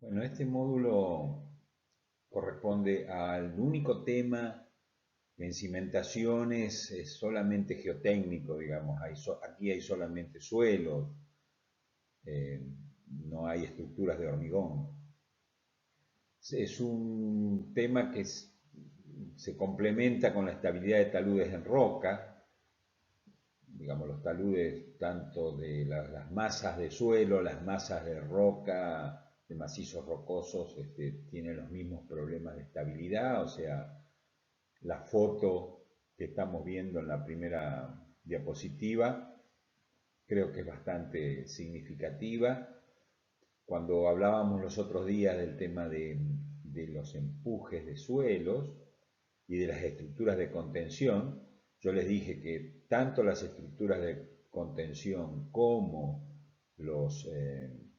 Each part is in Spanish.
Bueno, este módulo corresponde al único tema que en cimentaciones es solamente geotécnico, digamos. Aquí hay solamente suelos, eh, no hay estructuras de hormigón. Es un tema que se complementa con la estabilidad de taludes en roca, digamos, los taludes tanto de las masas de suelo, las masas de roca, de macizos rocosos, tienen los mismos problemas de estabilidad, o sea, la foto que estamos viendo en la primera diapositiva creo que es bastante significativa. Cuando hablábamos los otros días del tema de los empujes de suelos y de las estructuras de contención, yo les dije que tanto las estructuras de contención como los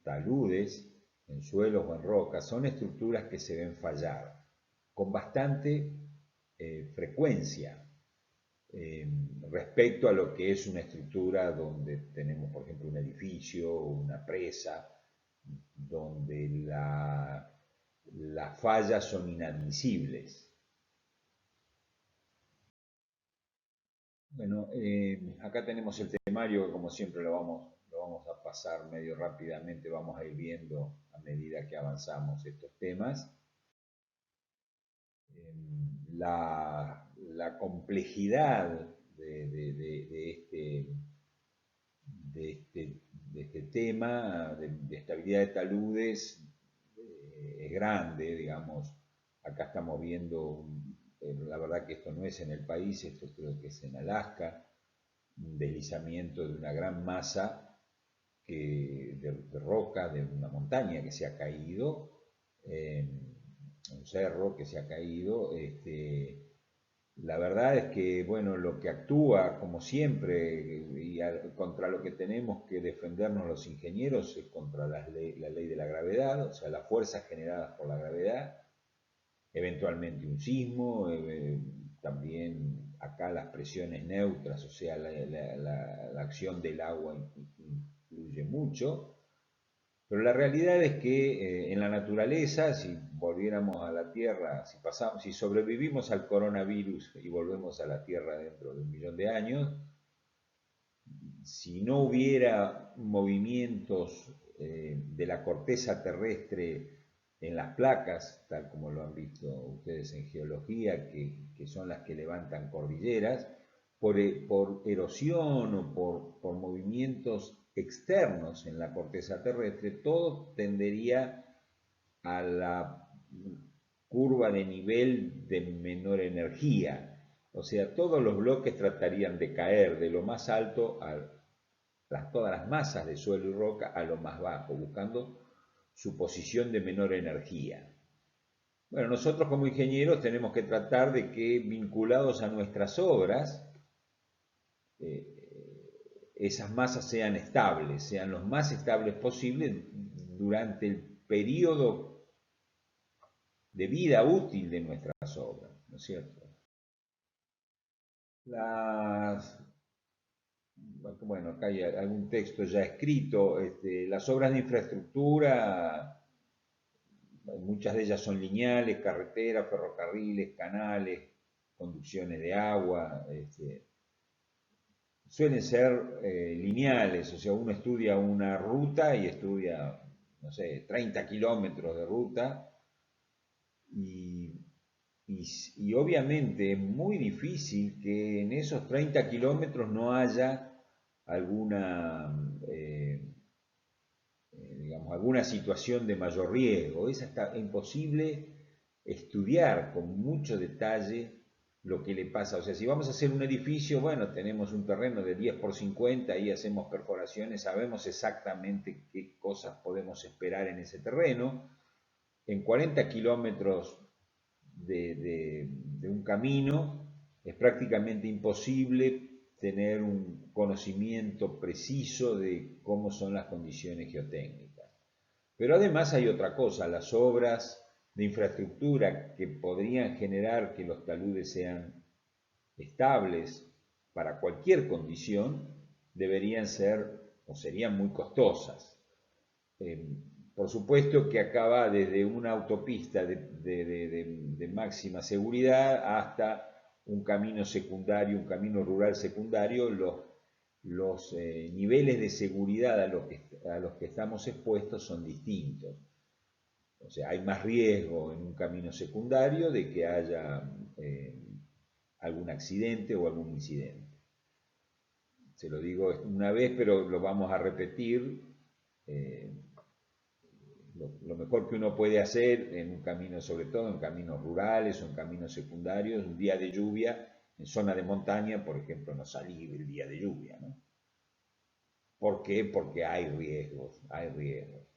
taludes en suelos o en rocas son estructuras que se ven fallar con bastante frecuencia eh, respecto a lo que es una estructura donde tenemos, por ejemplo, un edificio o una presa, donde las fallas son inadmisibles. Bueno, acá tenemos el temario, como siempre lo vamos a pasar medio rápidamente, vamos a ir viendo a medida que avanzamos estos temas. La complejidad de este, de este tema de estabilidad de taludes es grande, digamos. Acá estamos viendo, la verdad que esto no es en el país, esto creo que es en Alaska, un deslizamiento de una gran masa de roca, de una montaña que se ha caído, eh, un cerro que se ha caído. La verdad es que, bueno, lo que actúa, como siempre, contra lo que tenemos que defendernos los ingenieros es contra la ley de la gravedad, o sea, las fuerzas generadas por la gravedad, eventualmente un sismo, también acá las presiones neutras, o sea, la acción del agua influye mucho, pero la realidad es que en la naturaleza, si volviéramos a la Tierra, si sobrevivimos al coronavirus y volvemos a la Tierra dentro de 1 millón de años, si no hubiera movimientos de la corteza terrestre en las placas, tal como lo han visto ustedes en geología, que son las que levantan cordilleras, por erosión o por movimientos externos en la corteza terrestre, todo tendería a la curva de nivel de menor energía. O sea, todos los bloques tratarían de caer de lo más alto a todas las masas de suelo y roca a lo más bajo, buscando su posición de menor energía. Bueno, nosotros como ingenieros tenemos que tratar de que vinculados a nuestras obras, esas masas sean estables, sean los más estables posibles durante el periodo de vida útil de nuestras obras, ¿no es cierto? Las, bueno, acá hay algún texto ya escrito, las obras de infraestructura, muchas de ellas son lineales, carreteras, ferrocarriles, canales, conducciones de agua, suelen ser lineales, o sea, uno estudia una ruta y estudia, no sé, 30 kilómetros de ruta y, y obviamente es muy difícil que en esos 30 kilómetros no haya alguna, digamos, alguna situación de mayor riesgo. Es hasta imposible estudiar con mucho detalle lo que le pasa. O sea, si vamos a hacer un edificio, bueno, tenemos un terreno de 10 por 50 y hacemos perforaciones, sabemos exactamente qué cosas podemos esperar en ese terreno. En 40 kilómetros de un camino es prácticamente imposible tener un conocimiento preciso de cómo son las condiciones geotécnicas. Pero además hay otra cosa, las obras de infraestructura que podrían generar que los taludes sean estables para cualquier condición deberían ser o serían muy costosas. Por supuesto que acá va desde una autopista de máxima seguridad hasta un camino secundario, un camino rural secundario. Los niveles de seguridad a los que estamos expuestos son distintos. O sea, hay más riesgo en un camino secundario de que haya eh, algún accidente o algún incidente. Se lo digo una vez, pero lo vamos a repetir. Eh, lo mejor que uno puede hacer en un camino, sobre todo en caminos rurales o en caminos secundarios, un día de lluvia, en zona de montaña, por ejemplo, no salir el día de lluvia, ¿no? ¿Por qué? Porque hay riesgos, hay riesgos.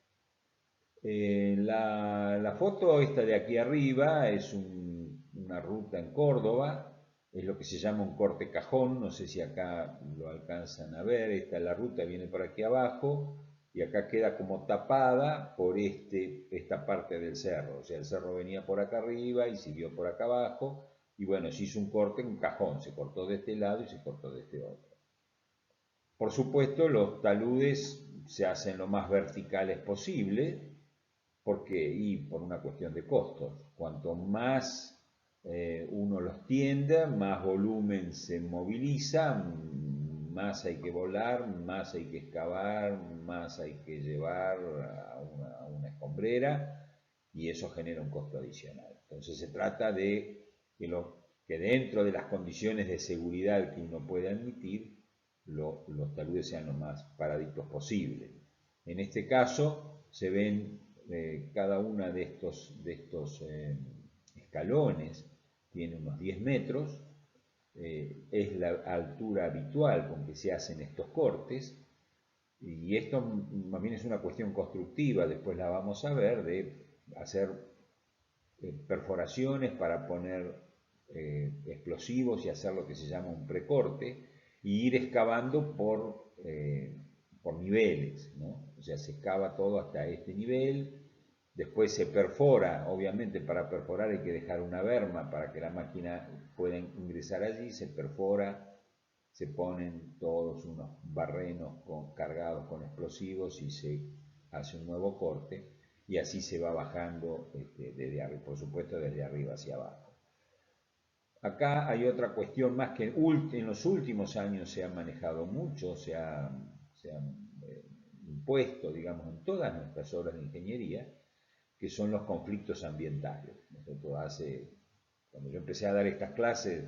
La foto esta de aquí arriba es una ruta en Córdoba, es lo que se llama un corte cajón, no sé si acá lo alcanzan a ver, esta es la ruta, viene por aquí abajo y acá queda como tapada por esta parte del cerro, o sea, el cerro venía por acá arriba y siguió por acá abajo y bueno, se hizo un corte, un cajón, se cortó de este lado y se cortó de este otro. Por supuesto, los taludes se hacen lo más verticales posible, porque, y por una cuestión de costos. Cuanto más uno los tienda, más volumen se moviliza, más hay que volar, más hay que excavar, más hay que llevar a una escombrera y eso genera un costo adicional. Entonces se trata de que dentro de las condiciones de seguridad que uno puede admitir, los taludes sean lo más paraditos posible. En este caso se ven cada una de estos escalones tiene unos 10 metros, es la altura habitual con que se hacen estos cortes, y esto más bien es una cuestión constructiva, después la vamos a ver, de hacer perforaciones para poner explosivos y hacer lo que se llama un precorte, y ir excavando por niveles, ¿no? O sea, se excava todo hasta este nivel, después se perfora, obviamente para perforar hay que dejar una berma para que la máquina pueda ingresar allí, se perfora, se ponen todos unos barrenos cargados con explosivos y se hace un nuevo corte y así se va bajando desde arriba, por supuesto desde arriba hacia abajo. Acá hay otra cuestión más que en los últimos años se ha manejado mucho, se ha impuesto, digamos, en todas nuestras obras de ingeniería, que son los conflictos ambientales. Nosotros cuando yo empecé a dar estas clases,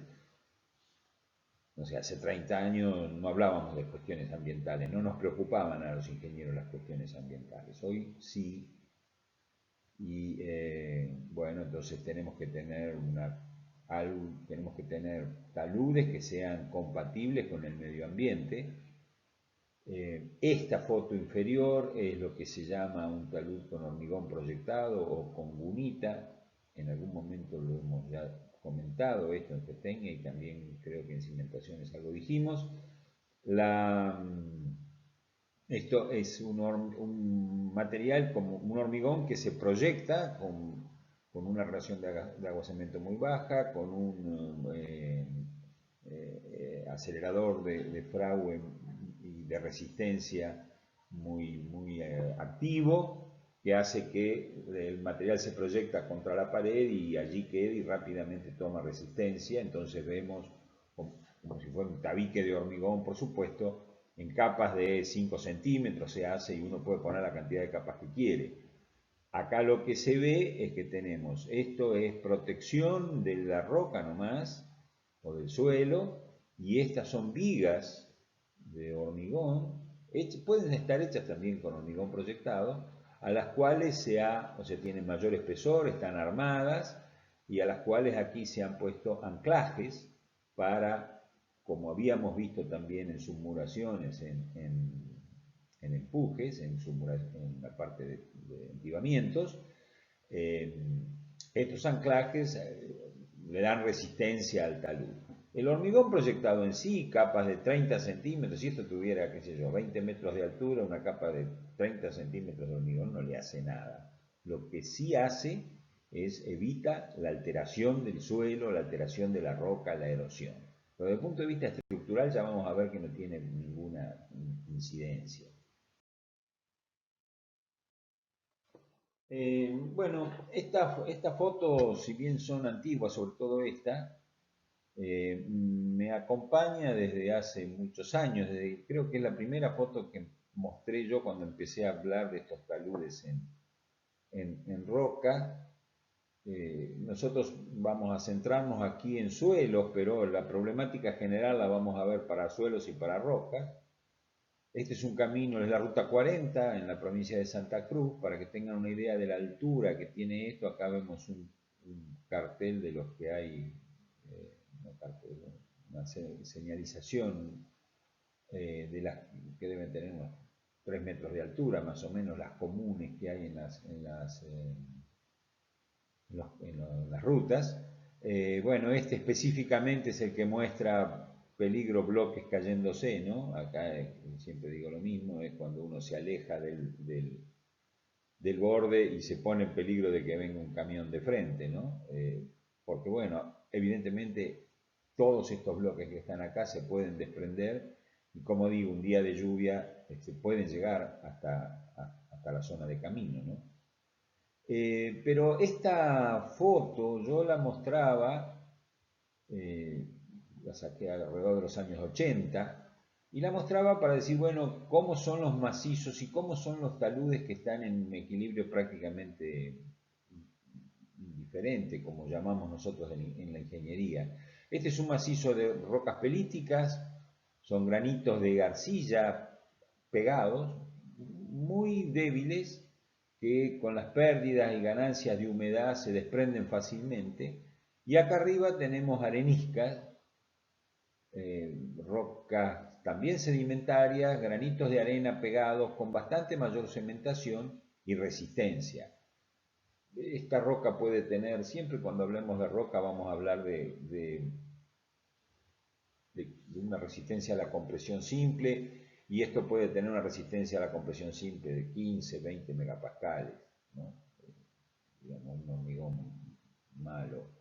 no sé, hace 30 años no hablábamos de cuestiones ambientales, no nos preocupaban a los ingenieros las cuestiones ambientales. Hoy sí, y bueno, entonces tenemos que tener taludes que sean compatibles con el medio ambiente. Esta foto inferior es lo que se llama un talud con hormigón proyectado o con gunita. En algún momento lo hemos ya comentado esto en Fetengue y también creo que en Cimentaciones algo dijimos. Esto es un material como un hormigón que se proyecta con una relación de agua-cemento muy baja, con un acelerador de Fraue y de resistencia muy activo, que hace que el material se proyecta contra la pared y allí quede y rápidamente toma resistencia. Entonces vemos como si fuera un tabique de hormigón, por supuesto, en capas de 5 centímetros se hace y uno puede poner la cantidad de capas que quiere. Acá lo que se ve es que tenemos, esto es protección de la roca nomás, o del suelo, y estas son vigas de hormigón, pueden estar hechas también con hormigón proyectado, a las cuales o sea, tienen mayor espesor, están armadas, y a las cuales aquí se han puesto anclajes para, como habíamos visto también en submuraciones, en empujes, en la parte de entibamientos, estos anclajes le dan resistencia al talud. El hormigón proyectado en sí, capas de 30 centímetros, si esto tuviera, qué sé yo, 20 metros de altura, una capa de 30 centímetros de hormigón no le hace nada. Lo que sí hace es evita la alteración del suelo, la alteración de la roca, la erosión. Pero desde el punto de vista estructural ya vamos a ver que no tiene ninguna incidencia. Bueno, esta foto, si bien son antiguas, sobre todo esta, me acompaña desde hace muchos años, creo que es la primera foto que mostré yo cuando empecé a hablar de estos taludes en roca. Nosotros vamos a centrarnos aquí en suelos, pero la problemática general la vamos a ver para suelos y para rocas. Este es un camino, es la ruta 40 en la provincia de Santa Cruz, para que tengan una idea de la altura que tiene esto. Acá vemos un cartel de los que hay, no cartel, una señalización de las que deben tener unos 3 metros de altura, más o menos las comunes que hay en las rutas. Bueno, este específicamente es el que muestra peligro bloques cayéndose, ¿no? Acá siempre digo lo mismo, es cuando uno se aleja del borde y se pone en peligro de que venga un camión de frente, ¿no? Porque bueno, evidentemente todos estos bloques que están acá se pueden desprender y como digo, un día de lluvia pueden llegar hasta la zona de camino, ¿no? Pero esta foto yo la mostraba, eh, la saqué alrededor de los años 80, y la mostraba para decir, bueno, cómo son los macizos y cómo son los taludes que están en un equilibrio prácticamente indiferente, como llamamos nosotros en la ingeniería. Este es un macizo de rocas pelíticas, son granitos de arcilla pegados, muy débiles, que con las pérdidas y ganancias de humedad se desprenden fácilmente. Y acá arriba tenemos areniscas, rocas también sedimentarias, granitos de arena pegados con bastante mayor cementación y resistencia. Esta roca puede tener, siempre cuando hablemos de roca vamos a hablar de una resistencia a la compresión simple, y esto puede tener una resistencia a la compresión simple de 15, 20 megapascales, ¿no? Digamos, un hormigón malo,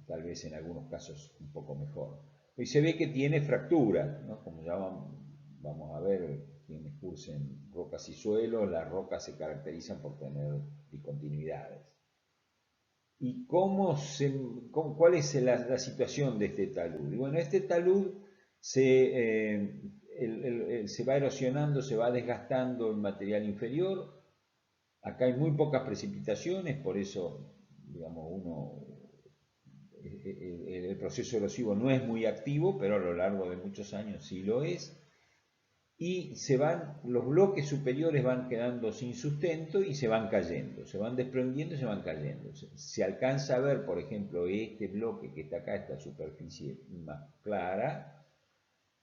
tal vez en algunos casos un poco mejor. Y se ve que tiene fracturas, ¿no? Como ya vamos a ver, quienes cursen rocas y suelos, las rocas se caracterizan por tener discontinuidades. ¿Y cuál es la situación de este talud? Y bueno, este talud se va erosionando, se va desgastando el material inferior. Acá hay muy pocas precipitaciones, por eso, digamos, el proceso erosivo no es muy activo, pero a lo largo de muchos años sí lo es. Y los bloques superiores van quedando sin sustento y se van cayendo, se van desprendiendo y se van cayendo. Se alcanza a ver, por ejemplo, este bloque que está acá, esta superficie más clara,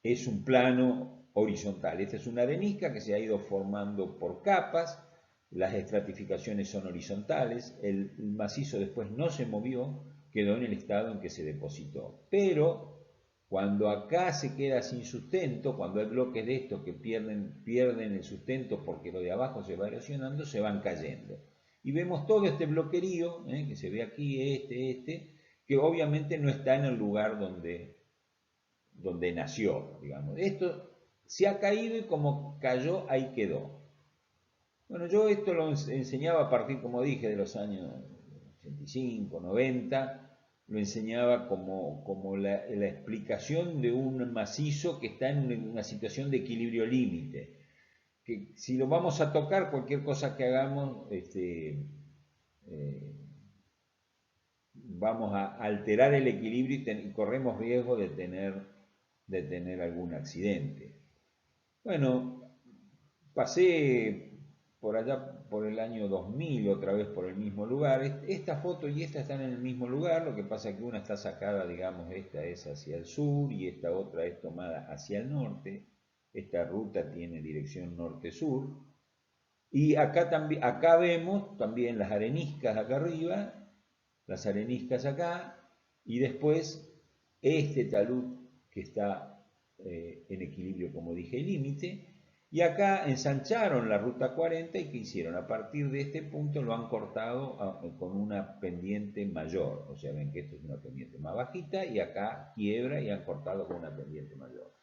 es un plano horizontal. Esta es una arenisca que se ha ido formando por capas, las estratificaciones son horizontales, el macizo después no se movió, quedó en el estado en que se depositó. Pero cuando acá se queda sin sustento, cuando hay bloques de estos que pierden el sustento porque lo de abajo se va erosionando, se van cayendo. Y vemos todo este bloquerío, que se ve aquí, que obviamente no está en el lugar donde nació, digamos. Esto se ha caído y como cayó, ahí quedó. Bueno, yo esto lo enseñaba a partir, como dije, de los años 85, 90, lo enseñaba como la explicación de un macizo que está en una situación de equilibrio límite. Que si lo vamos a tocar, cualquier cosa que hagamos, eh, vamos a alterar el equilibrio y corremos riesgo de tener algún accidente. Bueno, pasé por allá por el año 2000 otra vez por el mismo lugar. Esta foto y esta están en el mismo lugar, lo que pasa es que una está sacada, digamos, esta es hacia el sur y esta otra es tomada hacia el norte. Esta ruta tiene dirección norte-sur. Y acá vemos también las areniscas acá arriba, las areniscas acá, y después este talud que está en equilibrio, como dije, límite, y acá ensancharon la ruta 40 y ¿qué hicieron? A partir de este punto lo han cortado con una pendiente mayor, o sea, ven que esto es una pendiente más bajita y acá quiebra y han cortado con una pendiente mayor.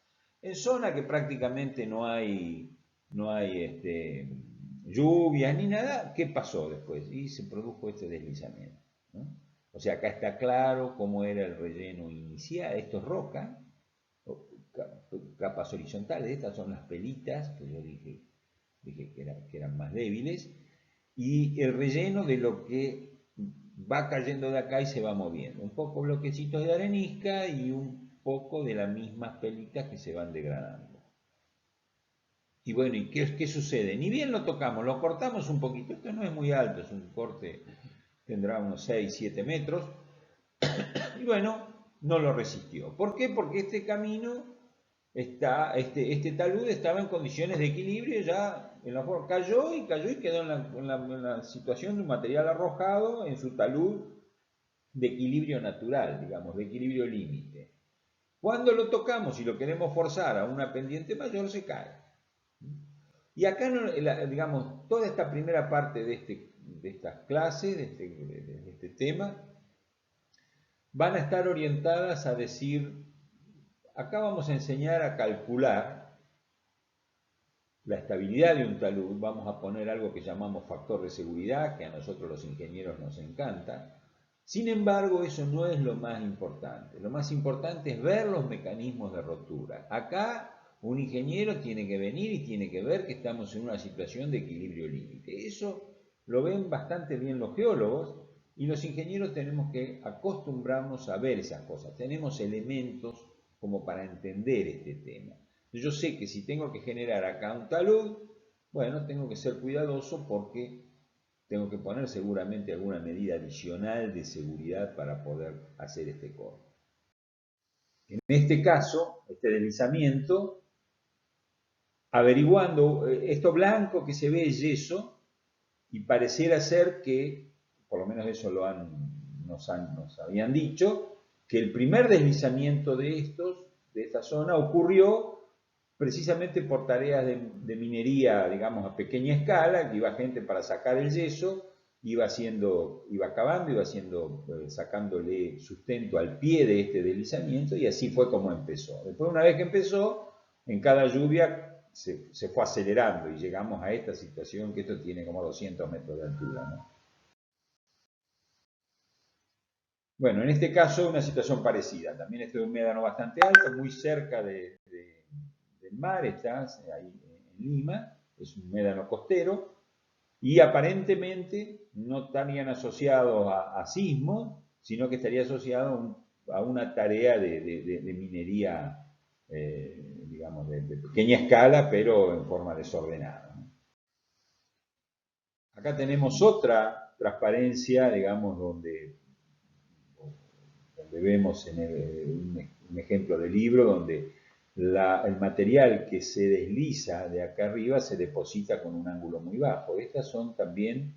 En zona que prácticamente no hay lluvias ni nada. ¿Qué pasó después? Y se produjo este deslizamiento, ¿no? O sea, acá está claro cómo era el relleno inicial. Esto es roca, capas horizontales. Estas son las pelitas que yo dije que eran más débiles. Y el relleno de lo que va cayendo de acá y se va moviendo. Un poco bloquecitos de arenisca y un poco de las mismas pelitas que se van degradando. Y bueno, ¿y qué sucede? Ni bien lo tocamos, lo cortamos un poquito. Esto no es muy alto, es un corte, tendrá unos 6, 7 metros. Y bueno, no lo resistió. ¿Por qué? Porque este camino, este talud estaba en condiciones de equilibrio, ya en la forma, cayó y quedó en la situación de un material arrojado en su talud de equilibrio natural, digamos, de equilibrio límite. Cuando lo tocamos y lo queremos forzar a una pendiente mayor, se cae. Y acá, digamos, toda esta primera parte de estas clases, de este tema, van a estar orientadas a decir, acá vamos a enseñar a calcular la estabilidad de un talud, vamos a poner algo que llamamos factor de seguridad, que a nosotros los ingenieros nos encanta. Sin embargo, eso no es lo más importante. Lo más importante es ver los mecanismos de rotura. Acá un ingeniero tiene que venir y tiene que ver que estamos en una situación de equilibrio límite. Eso lo ven bastante bien los geólogos y los ingenieros tenemos que acostumbrarnos a ver esas cosas. Tenemos elementos como para entender este tema. Yo sé que si tengo que generar acá un talud, bueno, tengo que ser cuidadoso porque tengo que poner seguramente alguna medida adicional de seguridad para poder hacer este corte. En este caso, este deslizamiento, averiguando esto blanco que se ve es yeso y pareciera ser que, por lo menos eso nos habían dicho, que el primer deslizamiento de esta zona ocurrió precisamente por tareas de minería, digamos, a pequeña escala, que iba gente para sacar el yeso, iba cavando, sacándole sustento al pie de este deslizamiento, y así fue como empezó. Después, una vez que empezó, en cada lluvia se fue acelerando y llegamos a esta situación que esto tiene como 200 metros de altura, ¿no? Bueno, en este caso una situación parecida. También este es un médano bastante alto, muy cerca del mar, está ahí en Lima, es un médano costero, y aparentemente no estarían asociados a sismos, sino que estaría asociado a una tarea de minería, digamos, de pequeña escala, pero en forma desordenada, ¿no? Acá tenemos otra transparencia, digamos, donde vemos un ejemplo de libro donde el material que se desliza de acá arriba se deposita con un ángulo muy bajo. Estas son también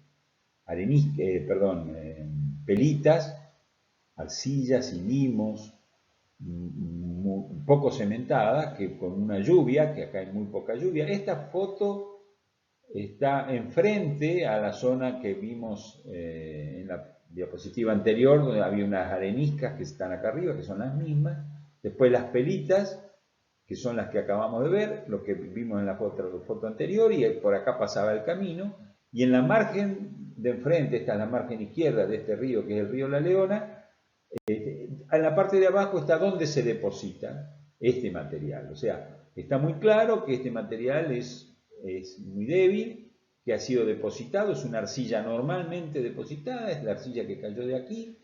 pelitas, arcillas y limos poco cementadas, que con una lluvia, que acá hay muy poca lluvia. Esta foto está enfrente a la zona que vimos en la diapositiva anterior, donde había unas areniscas que están acá arriba, que son las mismas. Después las pelitas, que son las que acabamos de ver, lo que vimos en la foto anterior, y por acá pasaba el camino. Y en la margen de enfrente, esta es la margen izquierda de este río, que es el río La Leona, en la parte de abajo está donde se deposita este material. O sea, está muy claro que este material es muy débil, que ha sido depositado, es una arcilla normalmente depositada, es la arcilla que cayó de aquí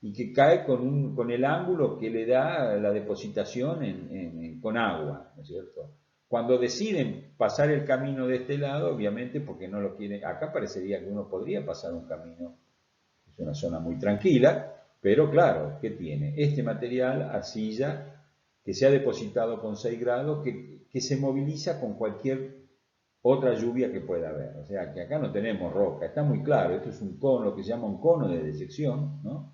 y que cae con el ángulo que le da la depositación con agua, ¿no es cierto? Cuando deciden pasar el camino de este lado, obviamente porque no lo quieren, acá parecería que uno podría pasar un camino, es una zona muy tranquila, pero claro, ¿qué tiene? Este material, arcilla, que se ha depositado con 6 grados, que se moviliza con cualquier otra lluvia que pueda haber. O sea, que acá no tenemos roca, está muy claro, esto es un cono, lo que se llama un cono de deyección, ¿no?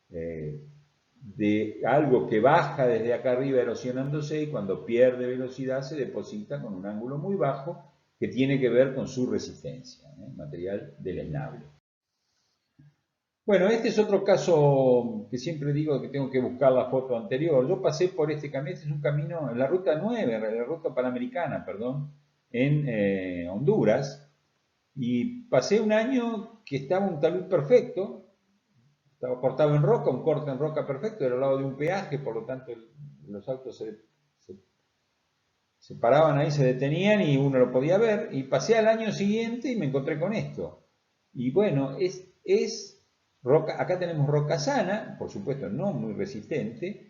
De algo que baja desde acá arriba erosionándose y cuando pierde velocidad se deposita con un ángulo muy bajo que tiene que ver con su resistencia, material deleznable. Bueno, este es otro caso que siempre digo que tengo que buscar la foto anterior. Yo pasé por este camino, este es un camino en la ruta 9, la ruta panamericana, perdón, en Honduras. Y pasé un año que estaba un talud perfecto, estaba cortado en roca, un corte en roca perfecto, era al lado de un peaje, por lo tanto los autos se paraban ahí, se detenían y uno lo podía ver. Y pasé al año siguiente y me encontré con esto. Y bueno, es roca, acá tenemos roca sana, por supuesto no muy resistente,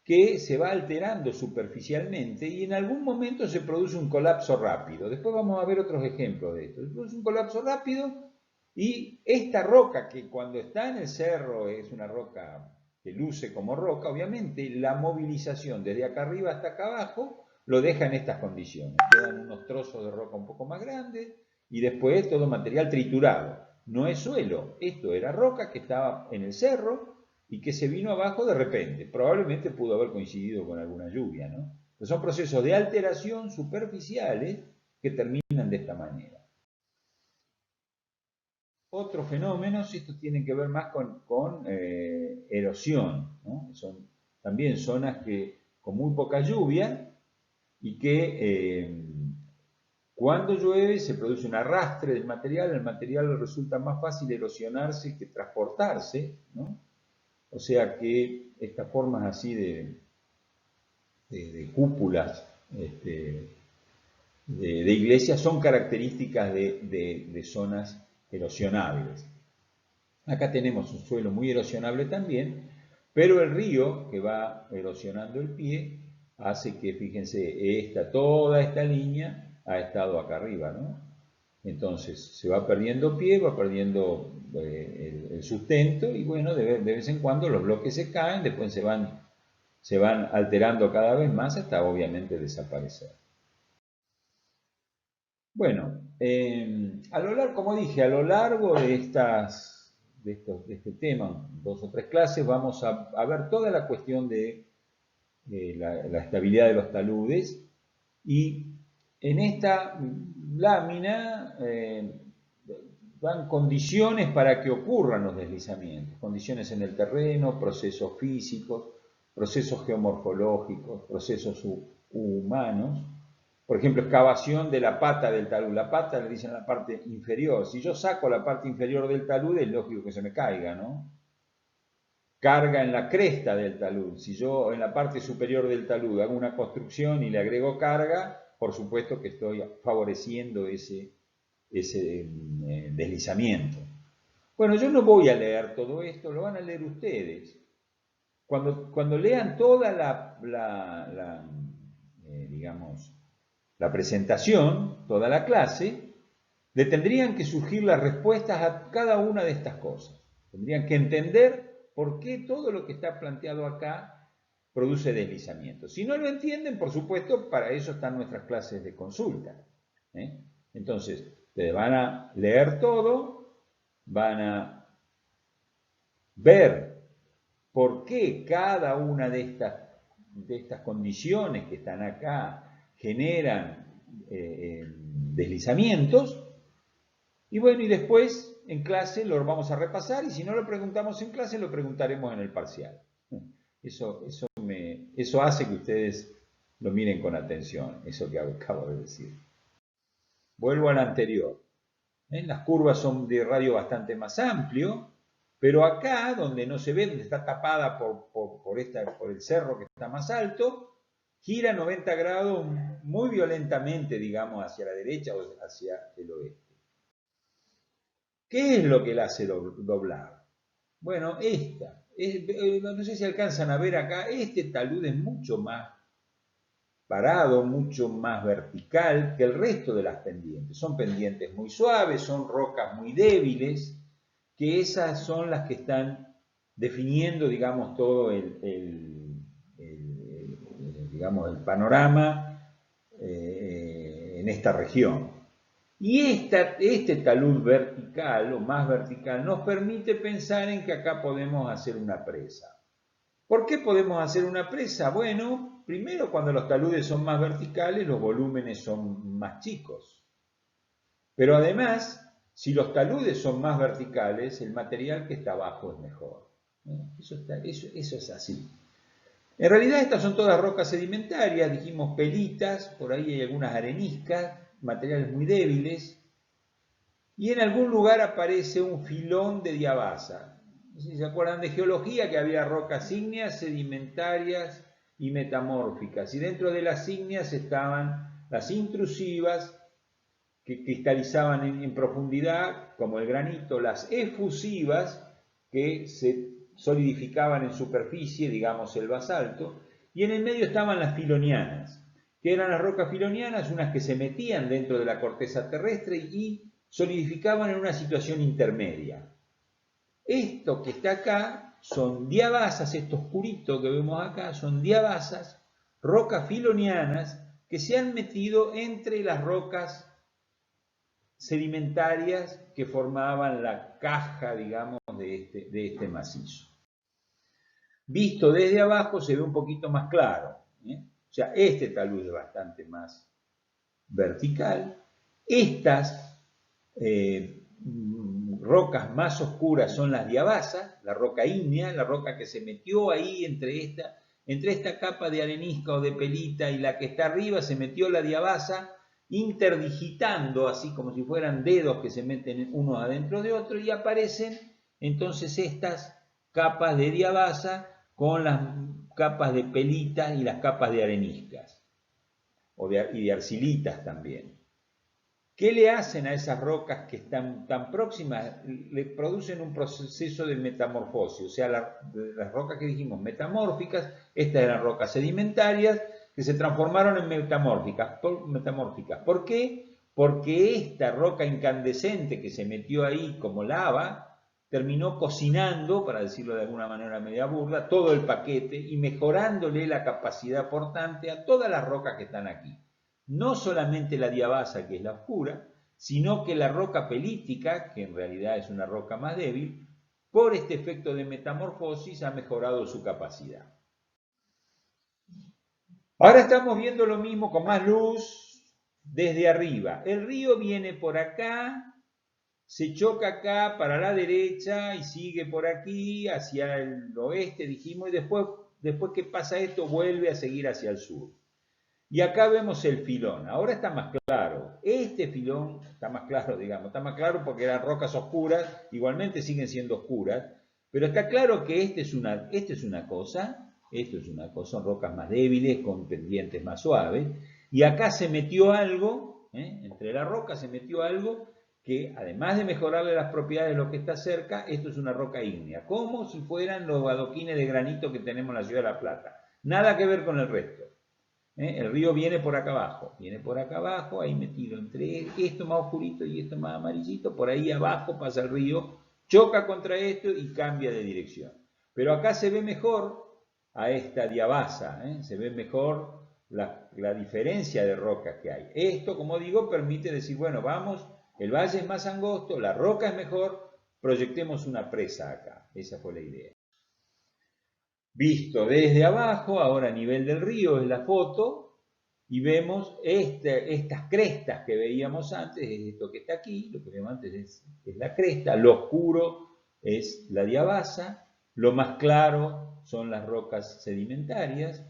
que se va alterando superficialmente y en algún momento se produce un colapso rápido. Después vamos a ver otros ejemplos de esto. Se produce un colapso rápido y esta roca, que cuando está en el cerro es una roca que luce como roca, obviamente la movilización desde acá arriba hasta acá abajo lo deja en estas condiciones. Quedan unos trozos de roca un poco más grandes y después todo material triturado. No es suelo, esto era roca que estaba en el cerro y que se vino abajo de repente. Probablemente pudo haber coincidido con alguna lluvia, ¿no? Pero son procesos de alteración superficiales que terminan de esta manera. Otros fenómenos, estos tienen que ver más con erosión, ¿no? Son también zonas que con muy poca lluvia y que cuando llueve se produce un arrastre del material, el material resulta más fácil erosionarse que transportarse, ¿no? O sea que estas formas así de cúpulas de iglesias son características de zonas erosionables. Acá tenemos un suelo muy erosionable también, pero el río que va erosionando el pie hace que, fíjense, toda esta línea ha estado acá arriba, ¿no? Entonces se va perdiendo pie, va perdiendo el sustento y bueno, de vez en cuando los bloques se caen, después se van alterando cada vez más hasta obviamente desaparecer. Bueno, como dije, a lo largo de este tema, 2 o 3 clases, vamos a ver toda la cuestión de la estabilidad de los taludes y en esta lámina dan condiciones para que ocurran los deslizamientos, condiciones en el terreno, procesos físicos, procesos geomorfológicos, procesos humanos. Por ejemplo, excavación de la pata del talud. La pata le dicen la parte inferior. Si yo saco la parte inferior del talud, es lógico que se me caiga, ¿no? Carga en la cresta del talud. Si yo en la parte superior del talud hago una construcción y le agrego carga, por supuesto que estoy favoreciendo ese deslizamiento. Bueno, yo no voy a leer todo esto, lo van a leer ustedes. Cuando lean toda digamos, la presentación, toda la clase, le tendrían que surgir las respuestas a cada una de estas cosas. Tendrían que entender por qué todo lo que está planteado acá produce deslizamiento. Si no lo entienden, por supuesto, para eso están nuestras clases de consulta. Entonces, ustedes van a leer todo, van a ver por qué cada una de estas condiciones que están acá generan deslizamientos, y bueno, y después en clase lo vamos a repasar, y si no lo preguntamos en clase, lo preguntaremos en el parcial. Eso hace que ustedes lo miren con atención, eso que acabo de decir. Vuelvo al anterior. Las curvas son de radio bastante más amplio, pero acá, donde no se ve, donde está tapada por el cerro que está más alto, gira 90 grados muy violentamente, digamos, hacia la derecha o hacia el oeste. ¿Qué es lo que la hace doblar? Bueno, no sé si alcanzan a ver acá, este talud es mucho más parado, mucho más vertical que el resto de las pendientes. Son pendientes muy suaves, son rocas muy débiles, que esas son las que están definiendo, digamos, todo digamos, el panorama en esta región. Y este talud vertical o más vertical nos permite pensar en que acá podemos hacer una presa. ¿Por qué podemos hacer una presa? Bueno, primero cuando los taludes son más verticales, los volúmenes son más chicos. Pero además, si los taludes son más verticales, el material que está abajo es mejor. Eso es así. En realidad estas son todas rocas sedimentarias, dijimos pelitas, por ahí hay algunas areniscas, materiales muy débiles. y en algún lugar aparece un filón de diabasa. Si se acuerdan de geología, que había rocas ígneas, sedimentarias y metamórficas, y dentro de las ígneas estaban las intrusivas, que cristalizaban en profundidad, como el granito, las efusivas, que se solidificaban en superficie, digamos el basalto, y en el medio estaban las filonianas, que eran las rocas filonianas, unas que se metían dentro de la corteza terrestre y solidificaban en una situación intermedia. Esto que está acá son diabasas, esto oscurito que vemos acá son diabasas, rocas filonianas que se han metido entre las rocas sedimentarias que formaban la caja, digamos, de este macizo. Visto desde abajo se ve un poquito más claro, ¿eh? O sea, este talud es bastante más vertical. Estas rocas más oscuras son las diabasas, la roca ígnea, la roca que se metió ahí entre esta capa de arenisca o de pelita y la que está arriba, se metió la diabasa, interdigitando, así como si fueran dedos que se meten uno adentro de otro, y aparecen entonces estas capas de diabasa con las capas de pelitas y las capas de areniscas y de arcilitas también. ¿Qué le hacen a esas rocas que están tan próximas? Le producen un proceso de metamorfosis, o sea, las rocas que dijimos metamórficas, estas eran rocas sedimentarias que se transformaron en metamórficas. ¿Por qué? Porque esta roca incandescente que se metió ahí como lava, terminó cocinando, para decirlo de alguna manera media burda, todo el paquete y mejorándole la capacidad portante a todas las rocas que están aquí. No solamente la diabasa, que es la oscura, sino que la roca pelítica, que en realidad es una roca más débil, por este efecto de metamorfosis ha mejorado su capacidad. Ahora estamos viendo lo mismo con más luz desde arriba. El río viene por acá, se choca acá para la derecha y sigue por aquí hacia el oeste, dijimos, y después que pasa esto vuelve a seguir hacia el sur. Y acá vemos el filón. Ahora está más claro. Este filón está más claro, digamos. Está más claro porque eran rocas oscuras. Igualmente siguen siendo oscuras. Pero está claro que esto es una cosa. Son rocas más débiles, con pendientes más suaves. Y acá se metió algo, entre la roca se metió algo que, además de mejorarle las propiedades de lo que está cerca, esto es una roca ígnea. Como si fueran los adoquines de granito que tenemos en la ciudad de La Plata. Nada que ver con el resto. El río viene por acá abajo, ahí metido entre esto más oscurito y esto más amarillito, por ahí abajo pasa el río, choca contra esto y cambia de dirección. Pero acá se ve mejor a esta diabasa, se ve mejor la diferencia de rocas que hay. Esto, como digo, permite decir, bueno, vamos, el valle es más angosto, la roca es mejor, proyectemos una presa acá. Esa fue la idea. Visto desde abajo, ahora a nivel del río es la foto, y vemos estas crestas que veíamos antes, es esto que está aquí, lo que vemos antes es la cresta, lo oscuro es la diabasa, lo más claro son las rocas sedimentarias.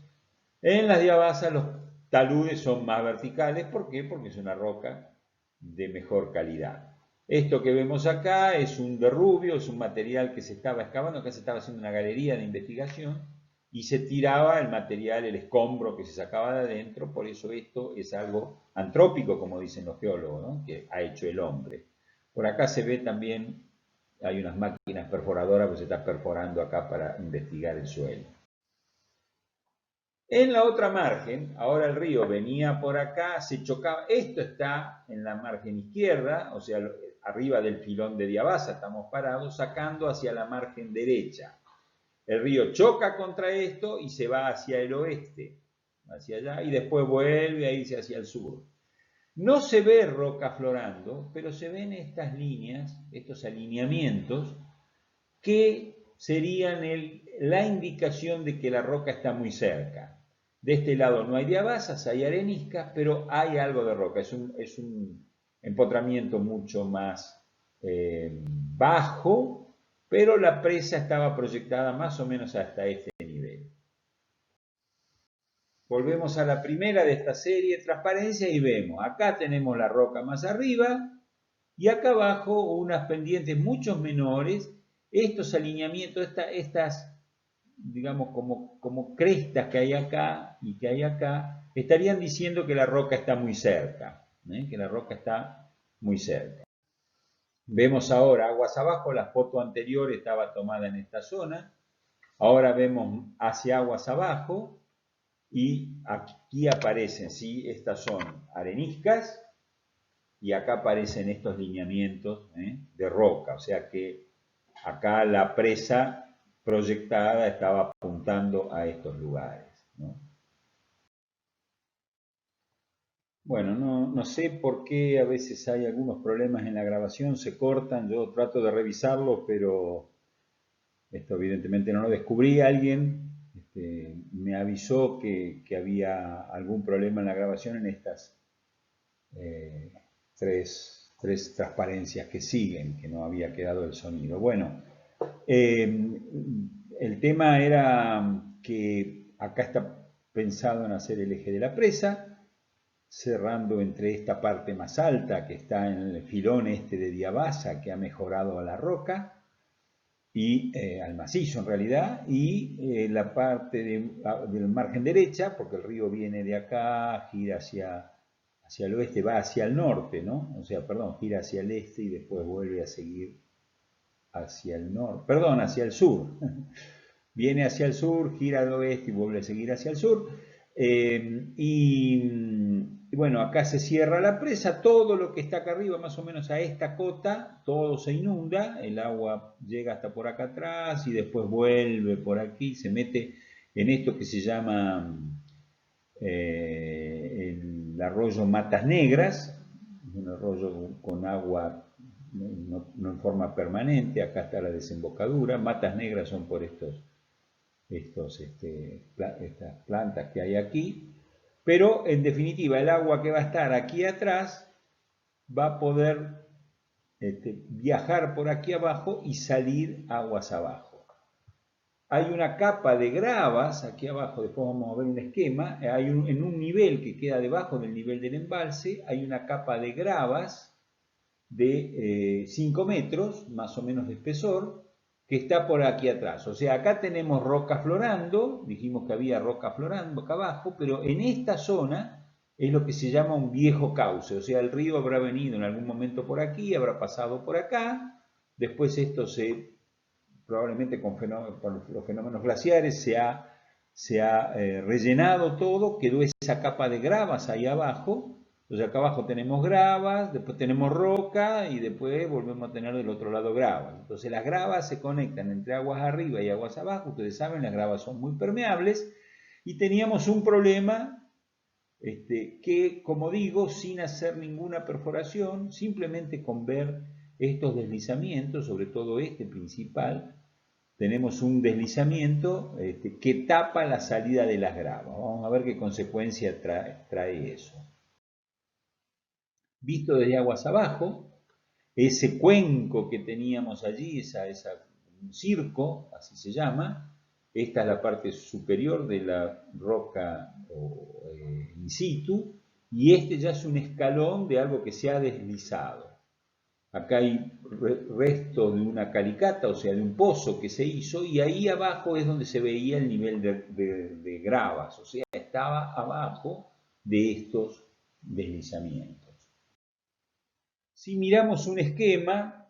En las diabasas los taludes son más verticales, ¿por qué? Porque es una roca de mejor calidad. Esto que vemos acá es un derrubio, es un material que se estaba excavando, acá se estaba haciendo una galería de investigación y se tiraba el material, el escombro que se sacaba de adentro, por eso esto es algo antrópico, como dicen los geólogos, ¿no? Que ha hecho el hombre. Por acá se ve también, hay unas máquinas perforadoras que se está perforando acá para investigar el suelo. En la otra margen, ahora el río venía por acá, se chocaba, esto está en la margen izquierda, o sea, arriba del filón de diabasa estamos parados, sacando hacia la margen derecha. El río choca contra esto y se va hacia el oeste, hacia allá, y después vuelve a irse hacia el sur. No se ve roca florando, pero se ven estas líneas, estos alineamientos, que serían la indicación de que la roca está muy cerca. De este lado no hay diabasas, hay areniscas, pero hay algo de roca. Es un empotramiento mucho más bajo, pero la presa estaba proyectada más o menos hasta este nivel. Volvemos a la primera de esta serie, transparencia, y vemos, acá tenemos la roca más arriba, y acá abajo unas pendientes mucho menores. Estos alineamientos, estas digamos, como crestas que hay acá y que hay acá, estarían diciendo que la roca está muy cerca, que la roca está muy cerca. Vemos ahora aguas abajo, la foto anterior estaba tomada en esta zona, ahora vemos hacia aguas abajo y aquí aparecen, ¿sí? Estas son areniscas y acá aparecen estos lineamientos de roca, o sea que acá la presa proyectada estaba apuntando a estos lugares, ¿no? Bueno, no sé por qué a veces hay algunos problemas en la grabación, se cortan, yo trato de revisarlo, pero esto evidentemente no lo descubrí. Alguien me avisó que había algún problema en la grabación en estas eh, tres transparencias que siguen, que no había quedado el sonido. Bueno, el tema era que acá está pensado en hacer el eje de la presa, cerrando entre esta parte más alta que está en el filón este de diabasa que ha mejorado a la roca y al macizo en realidad, y la parte del margen derecha, porque el río viene de acá, gira hacia el oeste, va hacia el norte, ¿no? O sea, perdón, gira hacia el este y después vuelve a seguir hacia el norte, perdón, hacia el sur. Viene hacia el sur, gira al oeste y vuelve a seguir hacia el sur. Y bueno, acá se cierra la presa, todo lo que está acá arriba, más o menos a esta cota, todo se inunda, el agua llega hasta por acá atrás y después vuelve por aquí, se mete en esto que se llama el arroyo Matas Negras, un arroyo con agua no en forma permanente, acá está la desembocadura, Matas Negras son por estas plantas que hay aquí, pero en definitiva el agua que va a estar aquí atrás va a poder viajar por aquí abajo y salir aguas abajo. Hay una capa de gravas aquí abajo, después vamos a ver un esquema, en un nivel que queda debajo del nivel del embalse, hay una capa de gravas de 5 metros, más o menos de espesor, que está por aquí atrás. O sea, acá tenemos roca florando, dijimos que había roca florando acá abajo, pero en esta zona es lo que se llama un viejo cauce, o sea, el río habrá venido en algún momento por aquí, habrá pasado por acá, después esto probablemente con los fenómenos glaciares se ha rellenado todo, quedó esa capa de gravas ahí abajo. Entonces acá abajo tenemos gravas, después tenemos roca y después volvemos a tener del otro lado gravas. Entonces las gravas se conectan entre aguas arriba y aguas abajo. Ustedes saben, las gravas son muy permeables y teníamos un problema que, como digo, sin hacer ninguna perforación, simplemente con ver estos deslizamientos, sobre todo este principal, tenemos un deslizamiento que tapa la salida de las gravas. Vamos a ver qué consecuencia trae eso. Visto desde aguas abajo, ese cuenco que teníamos allí, un circo, así se llama, esta es la parte superior de la roca in situ, y este ya es un escalón de algo que se ha deslizado. Acá hay restos de una calicata, o sea, de un pozo que se hizo, y ahí abajo es donde se veía el nivel de gravas, o sea, estaba abajo de estos deslizamientos. Si miramos un esquema,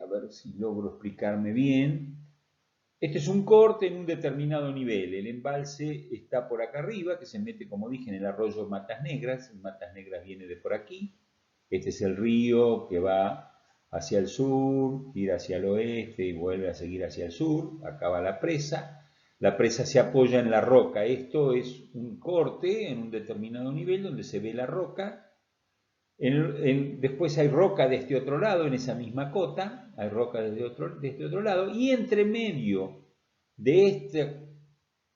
a ver si logro explicarme bien, este es un corte en un determinado nivel. El embalse está por acá arriba, que se mete, como dije, en el arroyo Matas Negras. Matas Negras viene de por aquí. Este es el río que va hacia el sur, gira hacia el oeste y vuelve a seguir hacia el sur. Acá va la presa. La presa se apoya en la roca. Esto es un corte en un determinado nivel donde se ve la roca. Después hay roca de este otro lado, en esa misma cota, hay roca de este otro lado, y entre medio de esta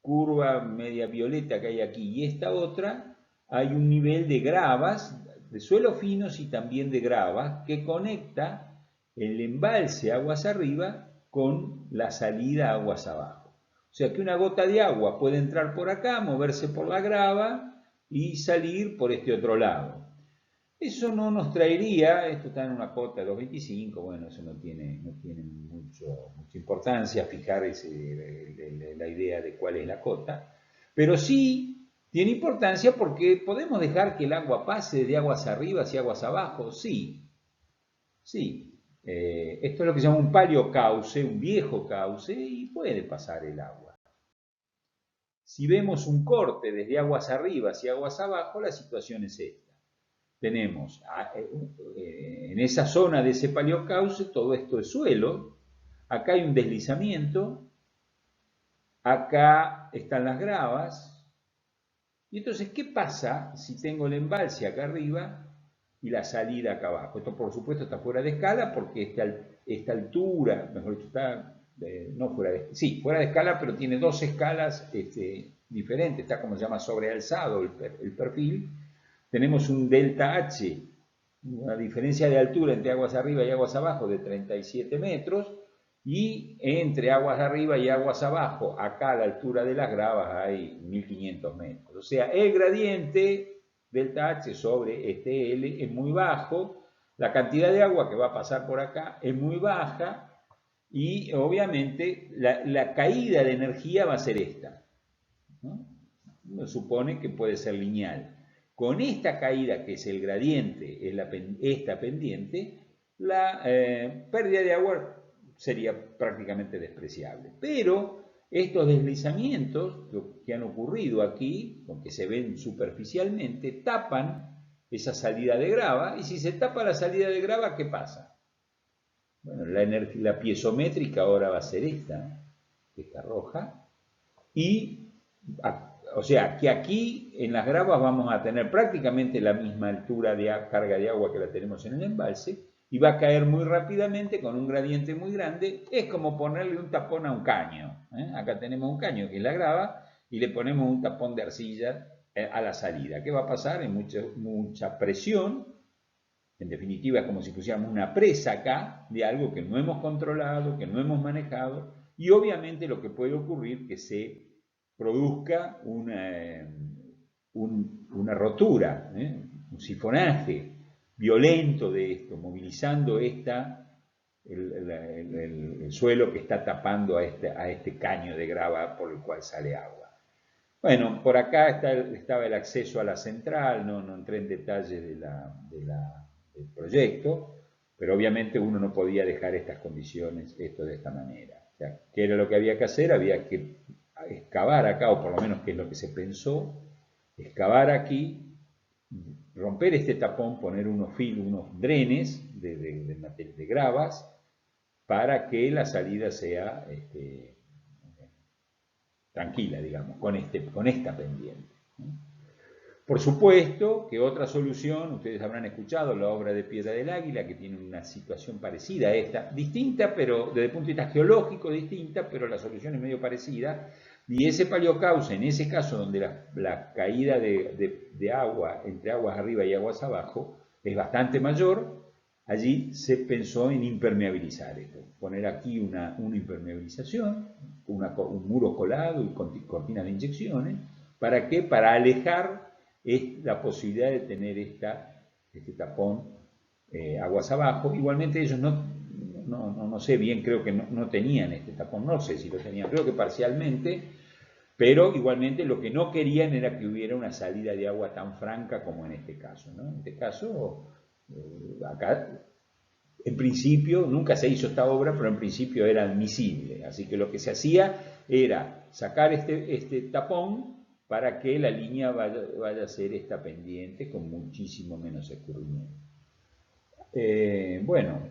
curva media violeta que hay aquí y esta otra, hay un nivel de gravas, de suelos finos y también de gravas, que conecta el embalse aguas arriba con la salida aguas abajo. O sea que una gota de agua puede entrar por acá, moverse por la grava y salir por este otro lado. Eso no nos traería, esto está en una cota de 2,25, bueno, eso no tiene mucha importancia fijar la idea de cuál es la cota, pero sí tiene importancia porque podemos dejar que el agua pase de aguas arriba hacia aguas abajo, sí, sí. Esto es lo que se llama un paleocauce, un viejo cauce, y puede pasar el agua. Si vemos un corte desde aguas arriba hacia aguas abajo, la situación es esta. Tenemos en esa zona de ese paleocauce, todo esto es suelo, acá hay un deslizamiento, acá están las gravas, y entonces, ¿qué pasa si tengo el embalse acá arriba y la salida acá abajo? Esto, por supuesto, está fuera de escala porque esta altura, mejor dicho, está, no fuera de, sí, fuera de escala, pero tiene dos escalas diferentes, está como se llama sobrealzado el perfil. Tenemos un delta H, una diferencia de altura entre aguas arriba y aguas abajo de 37 metros, y entre aguas arriba y aguas abajo, acá a la altura de las gravas hay 1500 metros. O sea, el gradiente delta H sobre este L es muy bajo, la cantidad de agua que va a pasar por acá es muy baja, y obviamente la caída de energía va a ser esta, ¿no? Uno supone que puede ser lineal. Con esta caída, que es el gradiente, es esta pendiente, la pérdida de agua sería prácticamente despreciable. Pero estos deslizamientos que han ocurrido aquí, que se ven superficialmente, tapan esa salida de grava, y si se tapa la salida de grava, ¿qué pasa? Bueno, la piezométrica ahora va a ser esta roja, y o sea, que aquí en las gravas vamos a tener prácticamente la misma altura de carga de agua que la tenemos en el embalse, y va a caer muy rápidamente con un gradiente muy grande. Es como ponerle un tapón a un caño, ¿eh? Acá tenemos un caño que es la grava y le ponemos un tapón de arcilla a la salida. ¿Qué va a pasar? En mucha presión. En definitiva, es como si pusiéramos una presa acá de algo que no hemos controlado, que no hemos manejado, y obviamente lo que puede ocurrir es que se produzca una rotura, un sifonaje violento de esto, movilizando el suelo que está tapando a este caño de grava por el cual sale agua. Bueno, por acá estaba el acceso a la central, no entré en detalles del proyecto, pero obviamente uno no podía dejar estas condiciones, esto de esta manera. O sea, ¿qué era lo que había que hacer? Había que excavar acá, o por lo menos que es lo que se pensó, excavar aquí, romper este tapón, poner unos drenes de gravas, para que la salida sea tranquila, digamos, con esta pendiente. Por supuesto que otra solución, ustedes habrán escuchado la obra de Piedra del Águila, que tiene una situación parecida a esta, distinta, pero desde el punto de vista geológico distinta, pero la solución es medio parecida. Y ese paleocauce, en ese caso donde la caída de agua entre aguas arriba y aguas abajo es bastante mayor, allí se pensó en impermeabilizar esto, poner aquí una impermeabilización, un muro colado y cortinas de inyecciones. ¿Para qué? Para alejar la posibilidad de tener este tapón aguas abajo. Igualmente ellos no sé bien, creo que no tenían este tapón, no sé si lo tenían, creo que parcialmente, pero igualmente lo que no querían era que hubiera una salida de agua tan franca como en este caso, ¿no? En este caso, acá, en principio, nunca se hizo esta obra, pero en principio era admisible, así que lo que se hacía era sacar este tapón para que la línea vaya a ser esta pendiente con muchísimo menos escurrimiento. Bueno,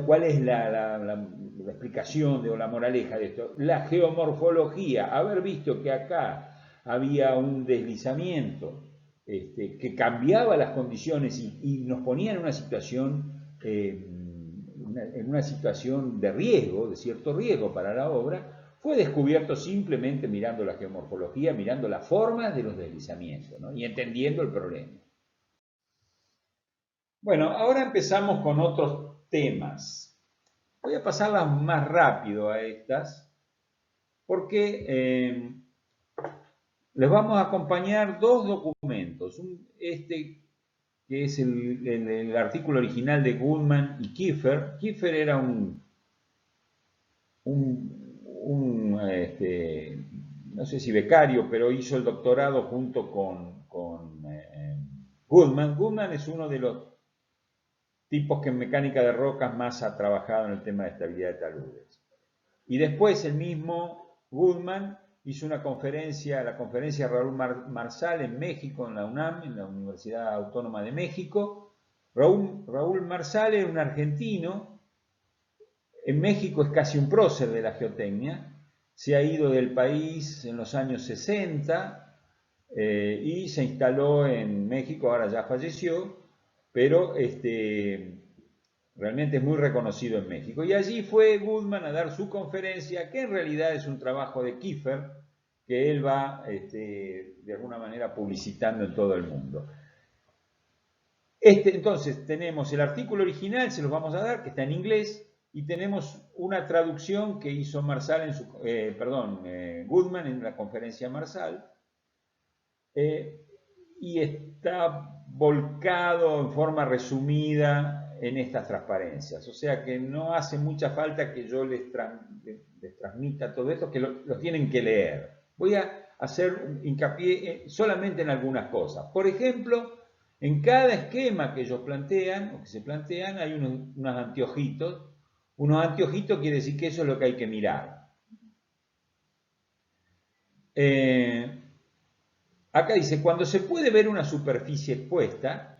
¿cuál es la explicación o la moraleja de esto? La geomorfología, haber visto que acá había un deslizamiento que cambiaba las condiciones y nos ponía en una situación, de riesgo, de cierto riesgo para la obra, fue descubierto simplemente mirando la geomorfología, mirando las formas de los deslizamientos, ¿no? Y entendiendo el problema. Bueno, ahora empezamos con otros temas. Voy a pasarlas más rápido a estas, porque Les vamos a acompañar dos documentos. Este que es el artículo original de Goodman y Kiefer. Kiefer era no sé si becario, pero hizo el doctorado junto con Goodman. Goodman es uno de los tipos que en mecánica de rocas más ha trabajado en el tema de estabilidad de taludes. Y después el mismo Goodman hizo una conferencia, la conferencia Raúl Marsal en México, en la UNAM, en la Universidad Autónoma de México. Raúl Marsal era un argentino, en México es casi un prócer de la geotecnia, se ha ido del país en los años 60 y se instaló en México, ahora ya falleció, pero realmente es muy reconocido en México. Y allí fue Goodman a dar su conferencia, que en realidad es un trabajo de Kiefer, que él va de alguna manera publicitando en todo el mundo. Entonces tenemos el artículo original, se los vamos a dar, que está en inglés, y tenemos una traducción que hizo Marsal Goodman en la conferencia Marsal, y está volcado en forma resumida en estas transparencias. O sea que no hace mucha falta que yo les transmita todo esto, que lo tienen que leer. Voy a hacer hincapié solamente en algunas cosas. Por ejemplo, en cada esquema que ellos plantean, o que se plantean, hay unos anteojitos. Unos anteojitos quiere decir que eso es lo que hay que mirar. Acá dice, cuando se puede ver una superficie expuesta,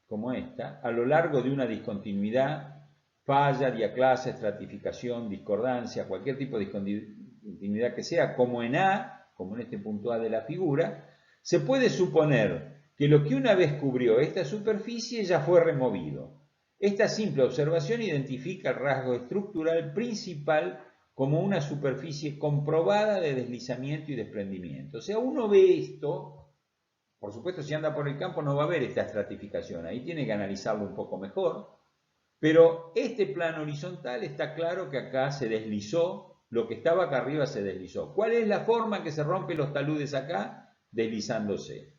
como esta, a lo largo de una discontinuidad, falla, diaclase, estratificación, discordancia, cualquier tipo de discontinuidad que sea, como en A, como en este punto A de la figura, se puede suponer que lo que una vez cubrió esta superficie ya fue removido. Esta simple observación identifica el rasgo estructural principal como una superficie comprobada de deslizamiento y desprendimiento. O sea, uno ve esto. Por supuesto, si anda por el campo no va a ver esta estratificación, ahí tiene que analizarlo un poco mejor, pero este plano horizontal está claro que acá se deslizó, lo que estaba acá arriba se deslizó. ¿Cuál es la forma en que se rompen los taludes acá? Deslizándose.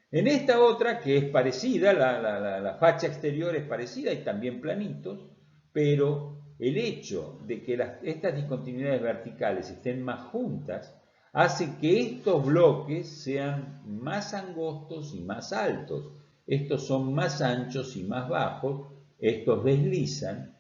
En esta otra, que es parecida, la facha exterior es parecida y también planitos, pero el hecho de que estas discontinuidades verticales estén más juntas hace que estos bloques sean más angostos y más altos. Estos son más anchos y más bajos, estos deslizan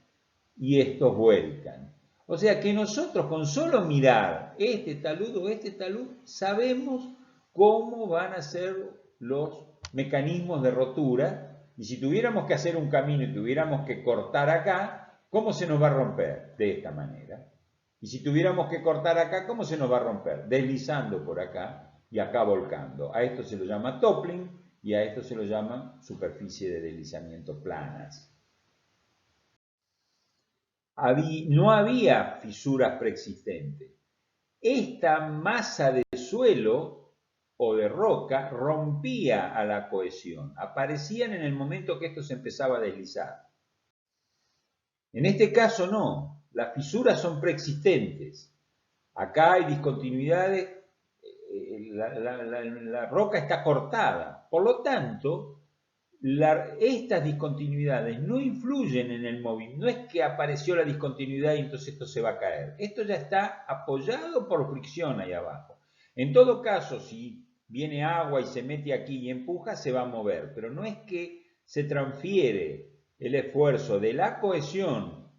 y estos vuelcan. O sea que nosotros con solo mirar este talud o este talud sabemos cómo van a ser los mecanismos de rotura, y si tuviéramos que hacer un camino y tuviéramos que cortar acá, ¿cómo se nos va a romper? De esta manera. Y si tuviéramos que cortar acá, ¿cómo se nos va a romper? Deslizando por acá y acá volcando. A esto se lo llama toppling y a esto se lo llama superficie de deslizamiento planas. No había fisuras preexistentes. Esta masa de suelo o de roca rompía a la cohesión, aparecían en el momento que esto se empezaba a deslizar. En este caso no, las fisuras son preexistentes. Acá hay discontinuidades, la roca está cortada, por lo tanto, estas discontinuidades no influyen en el movimiento, no es que apareció la discontinuidad y entonces esto se va a caer, esto ya está apoyado por fricción ahí abajo. En todo caso, si viene agua y se mete aquí y empuja, se va a mover, pero no es que se transfiere el esfuerzo de la cohesión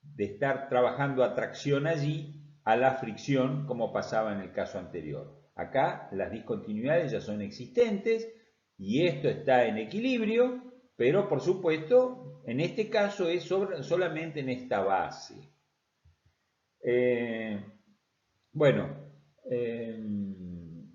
de estar trabajando a tracción allí a la fricción como pasaba en el caso anterior. Acá las discontinuidades ya son existentes y esto está en equilibrio, pero por supuesto en este caso es solamente en esta base.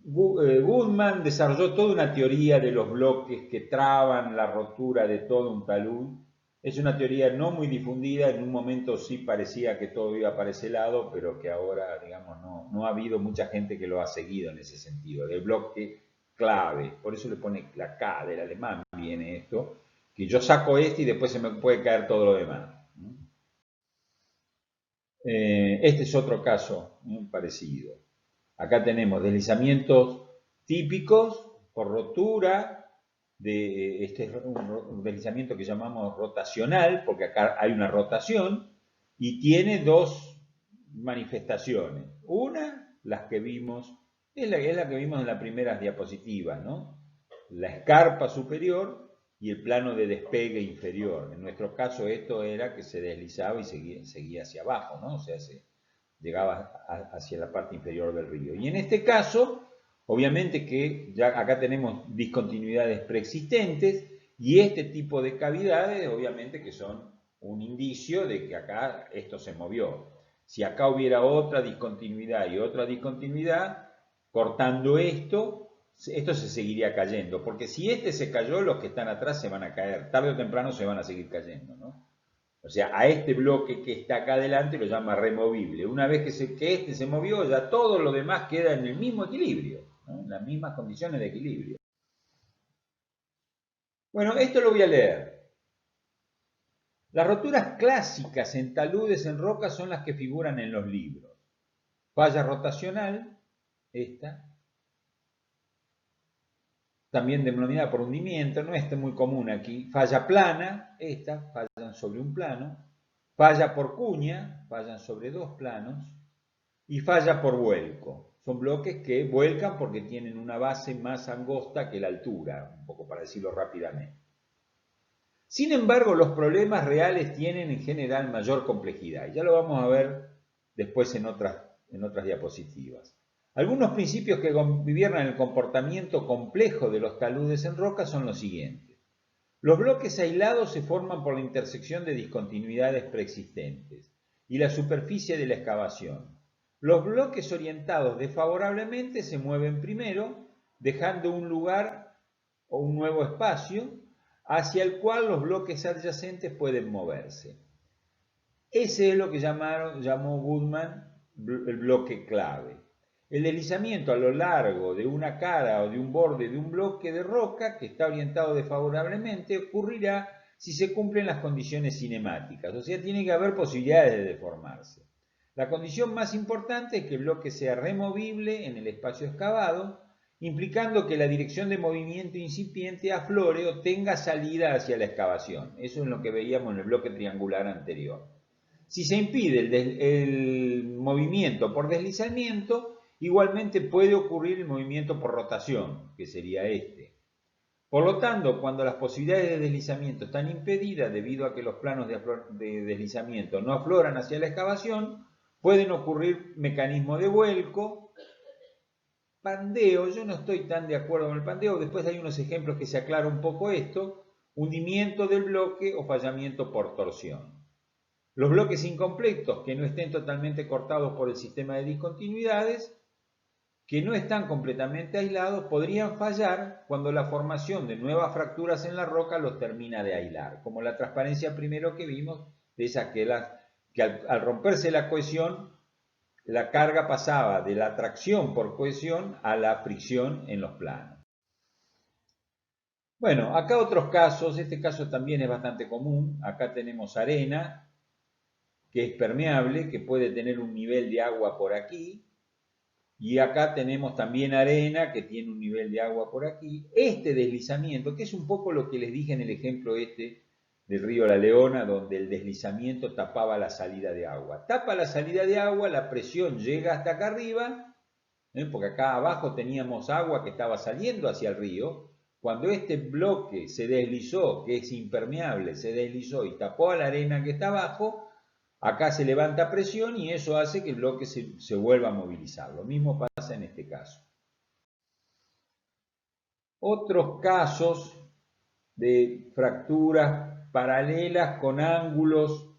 Goodman desarrolló toda una teoría de los bloques que traban la rotura de todo un talud. Es una teoría no muy difundida, en un momento sí parecía que todo iba para ese lado, pero que ahora, digamos, no ha habido mucha gente que lo ha seguido en ese sentido, del bloque clave. Por eso le pone la K del alemán, viene esto, que yo saco este y después se me puede caer todo lo demás. Este es otro caso muy parecido. Acá tenemos deslizamientos típicos por rotura, este es un deslizamiento que llamamos rotacional, porque acá hay una rotación, y tiene dos manifestaciones. Una, las que vimos, es la que vimos en las primeras diapositivas, ¿no? La escarpa superior y el plano de despegue inferior. En nuestro caso esto era que se deslizaba y seguía hacia abajo, ¿no? O sea, llegaba hacia la parte inferior del río. Y en este caso, obviamente que ya acá tenemos discontinuidades preexistentes y este tipo de cavidades, obviamente que son un indicio de que acá esto se movió. Si acá hubiera otra discontinuidad y otra discontinuidad, cortando esto se seguiría cayendo, porque si este se cayó, los que están atrás se van a caer, tarde o temprano se van a seguir cayendo, ¿no? O sea, a este bloque que está acá adelante lo llama removible. Una vez que este se movió, ya todo lo demás queda en el mismo equilibrio, ¿no? En las mismas condiciones de equilibrio. Bueno, esto lo voy a leer. Las roturas clásicas en taludes en roca son las que figuran en los libros. Falla rotacional, esta, también denominada por hundimiento, no es muy común aquí. Falla plana, esta, fallan sobre un plano. Falla por cuña, fallan sobre dos planos. Y falla por vuelco. Son bloques que vuelcan porque tienen una base más angosta que la altura, un poco para decirlo rápidamente. Sin embargo, los problemas reales tienen en general mayor complejidad. Y ya lo vamos a ver después en otras diapositivas. Algunos principios que gobiernan el comportamiento complejo de los taludes en roca son los siguientes. Los bloques aislados se forman por la intersección de discontinuidades preexistentes y la superficie de la excavación. Los bloques orientados desfavorablemente se mueven primero, dejando un lugar o un nuevo espacio hacia el cual los bloques adyacentes pueden moverse. Ese es lo que llamó Goodman el bloque clave. El deslizamiento a lo largo de una cara o de un borde de un bloque de roca que está orientado desfavorablemente ocurrirá si se cumplen las condiciones cinemáticas, o sea, tiene que haber posibilidades de deformarse. La condición más importante es que el bloque sea removible en el espacio excavado, implicando que la dirección de movimiento incipiente aflore o tenga salida hacia la excavación. Eso es lo que veíamos en el bloque triangular anterior. Si se impide el movimiento por deslizamiento, igualmente puede ocurrir el movimiento por rotación, que sería este. Por lo tanto, cuando las posibilidades de deslizamiento están impedidas debido a que los planos de deslizamiento no afloran hacia la excavación, pueden ocurrir mecanismos de vuelco, pandeo. Yo no estoy tan de acuerdo con el pandeo, después hay unos ejemplos que se aclara un poco esto, hundimiento del bloque o fallamiento por torsión. Los bloques incompletos que no estén totalmente cortados por el sistema de discontinuidades, que no están completamente aislados, podrían fallar cuando la formación de nuevas fracturas en la roca los termina de aislar, como la transparencia primero que vimos, de esa que al romperse la cohesión, la carga pasaba de la tracción por cohesión a la fricción en los planos. Bueno, acá otros casos, este caso también es bastante común, acá tenemos arena, que es permeable, que puede tener un nivel de agua por aquí, y acá tenemos también arena que tiene un nivel de agua por aquí. Este deslizamiento, que es un poco lo que les dije en el ejemplo este del río La Leona, donde el deslizamiento tapaba la salida de agua. Tapa la salida de agua, la presión llega hasta acá arriba, porque acá abajo teníamos agua que estaba saliendo hacia el río. Cuando este bloque se deslizó, que es impermeable, se deslizó y tapó a la arena que está abajo, acá se levanta presión y eso hace que el bloque se vuelva a movilizar. Lo mismo pasa en este caso. Otros casos de fracturas paralelas con ángulos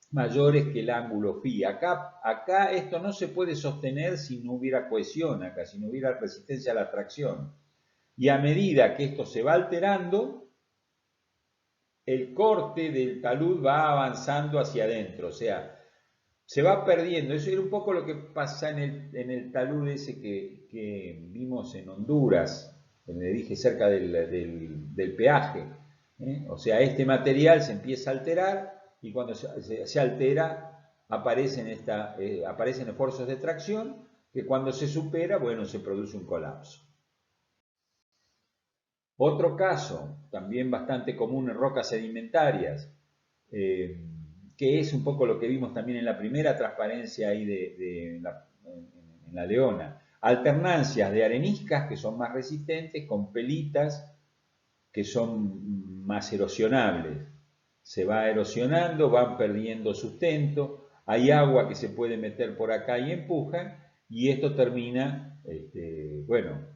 mayores que el ángulo phi. Acá esto no se puede sostener si no hubiera cohesión acá, si no hubiera resistencia a la tracción. Y a medida que esto se va alterando, el corte del talud va avanzando hacia adentro, o sea, se va perdiendo. Eso era un poco lo que pasa en el talud ese que vimos en Honduras, donde dije cerca del peaje. O sea, este material se empieza a alterar y cuando se altera aparecen esfuerzos de tracción que cuando se supera, bueno, se produce un colapso. Otro caso, también bastante común en rocas sedimentarias, que es un poco lo que vimos también en la primera transparencia ahí en la Leona. Alternancias de areniscas que son más resistentes con pelitas que son más erosionables. Se va erosionando, van perdiendo sustento, hay agua que se puede meter por acá y empuja, y esto termina, bueno,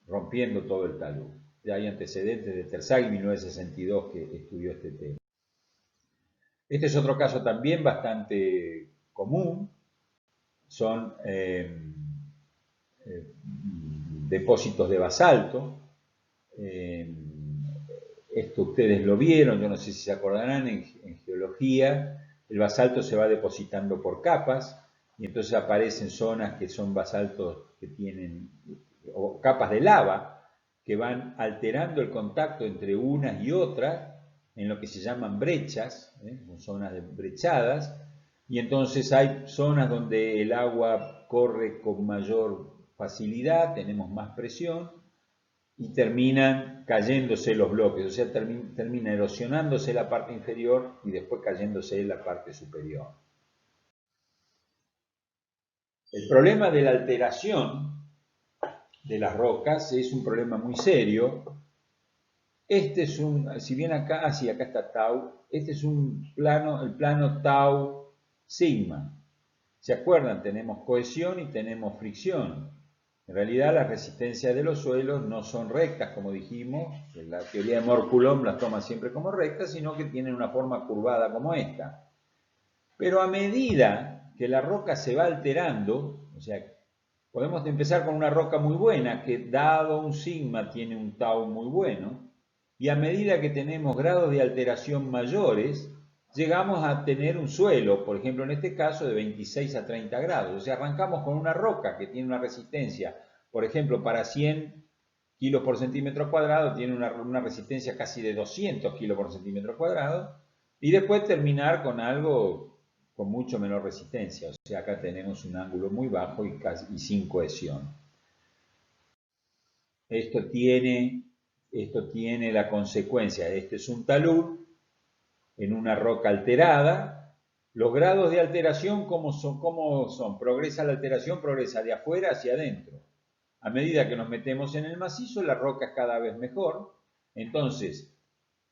rompiendo todo el talud. Ya hay antecedentes de Terzaghi 1962 que estudió este tema. Este es otro caso también bastante común, son depósitos de basalto. Esto ustedes lo vieron, yo no sé si se acordarán, en geología el basalto se va depositando por capas y entonces aparecen zonas que son basaltos que tienen, o capas de lava, que van alterando el contacto entre unas y otras en lo que se llaman brechas, zonas brechadas, y entonces hay zonas donde el agua corre con mayor facilidad, tenemos más presión, y terminan cayéndose los bloques, o sea, termina erosionándose la parte inferior y después cayéndose la parte superior. El problema de la alteración de las rocas es un problema muy serio. Este es si bien acá está tau, este es un plano, el plano tau sigma. ¿Se acuerdan? Tenemos cohesión y tenemos fricción. En realidad las resistencias de los suelos no son rectas, como dijimos, la teoría de Mohr-Coulomb las toma siempre como rectas, sino que tienen una forma curvada como esta. Pero a medida que la roca se va alterando, o sea, podemos empezar con una roca muy buena, que dado un sigma tiene un tau muy bueno, y a medida que tenemos grados de alteración mayores, llegamos a tener un suelo, por ejemplo en este caso de 26 a 30 grados. O sea, arrancamos con una roca que tiene una resistencia, por ejemplo, para 100 kilos por centímetro cuadrado, tiene una resistencia casi de 200 kilos por centímetro cuadrado, y después terminar con algo con mucho menor resistencia. O sea, acá tenemos un ángulo muy bajo y sin cohesión. Esto tiene la consecuencia, este es un talud en una roca alterada. Los grados de alteración, ¿cómo son? Progresa la alteración, progresa de afuera hacia adentro. A medida que nos metemos en el macizo, la roca es cada vez mejor. Entonces,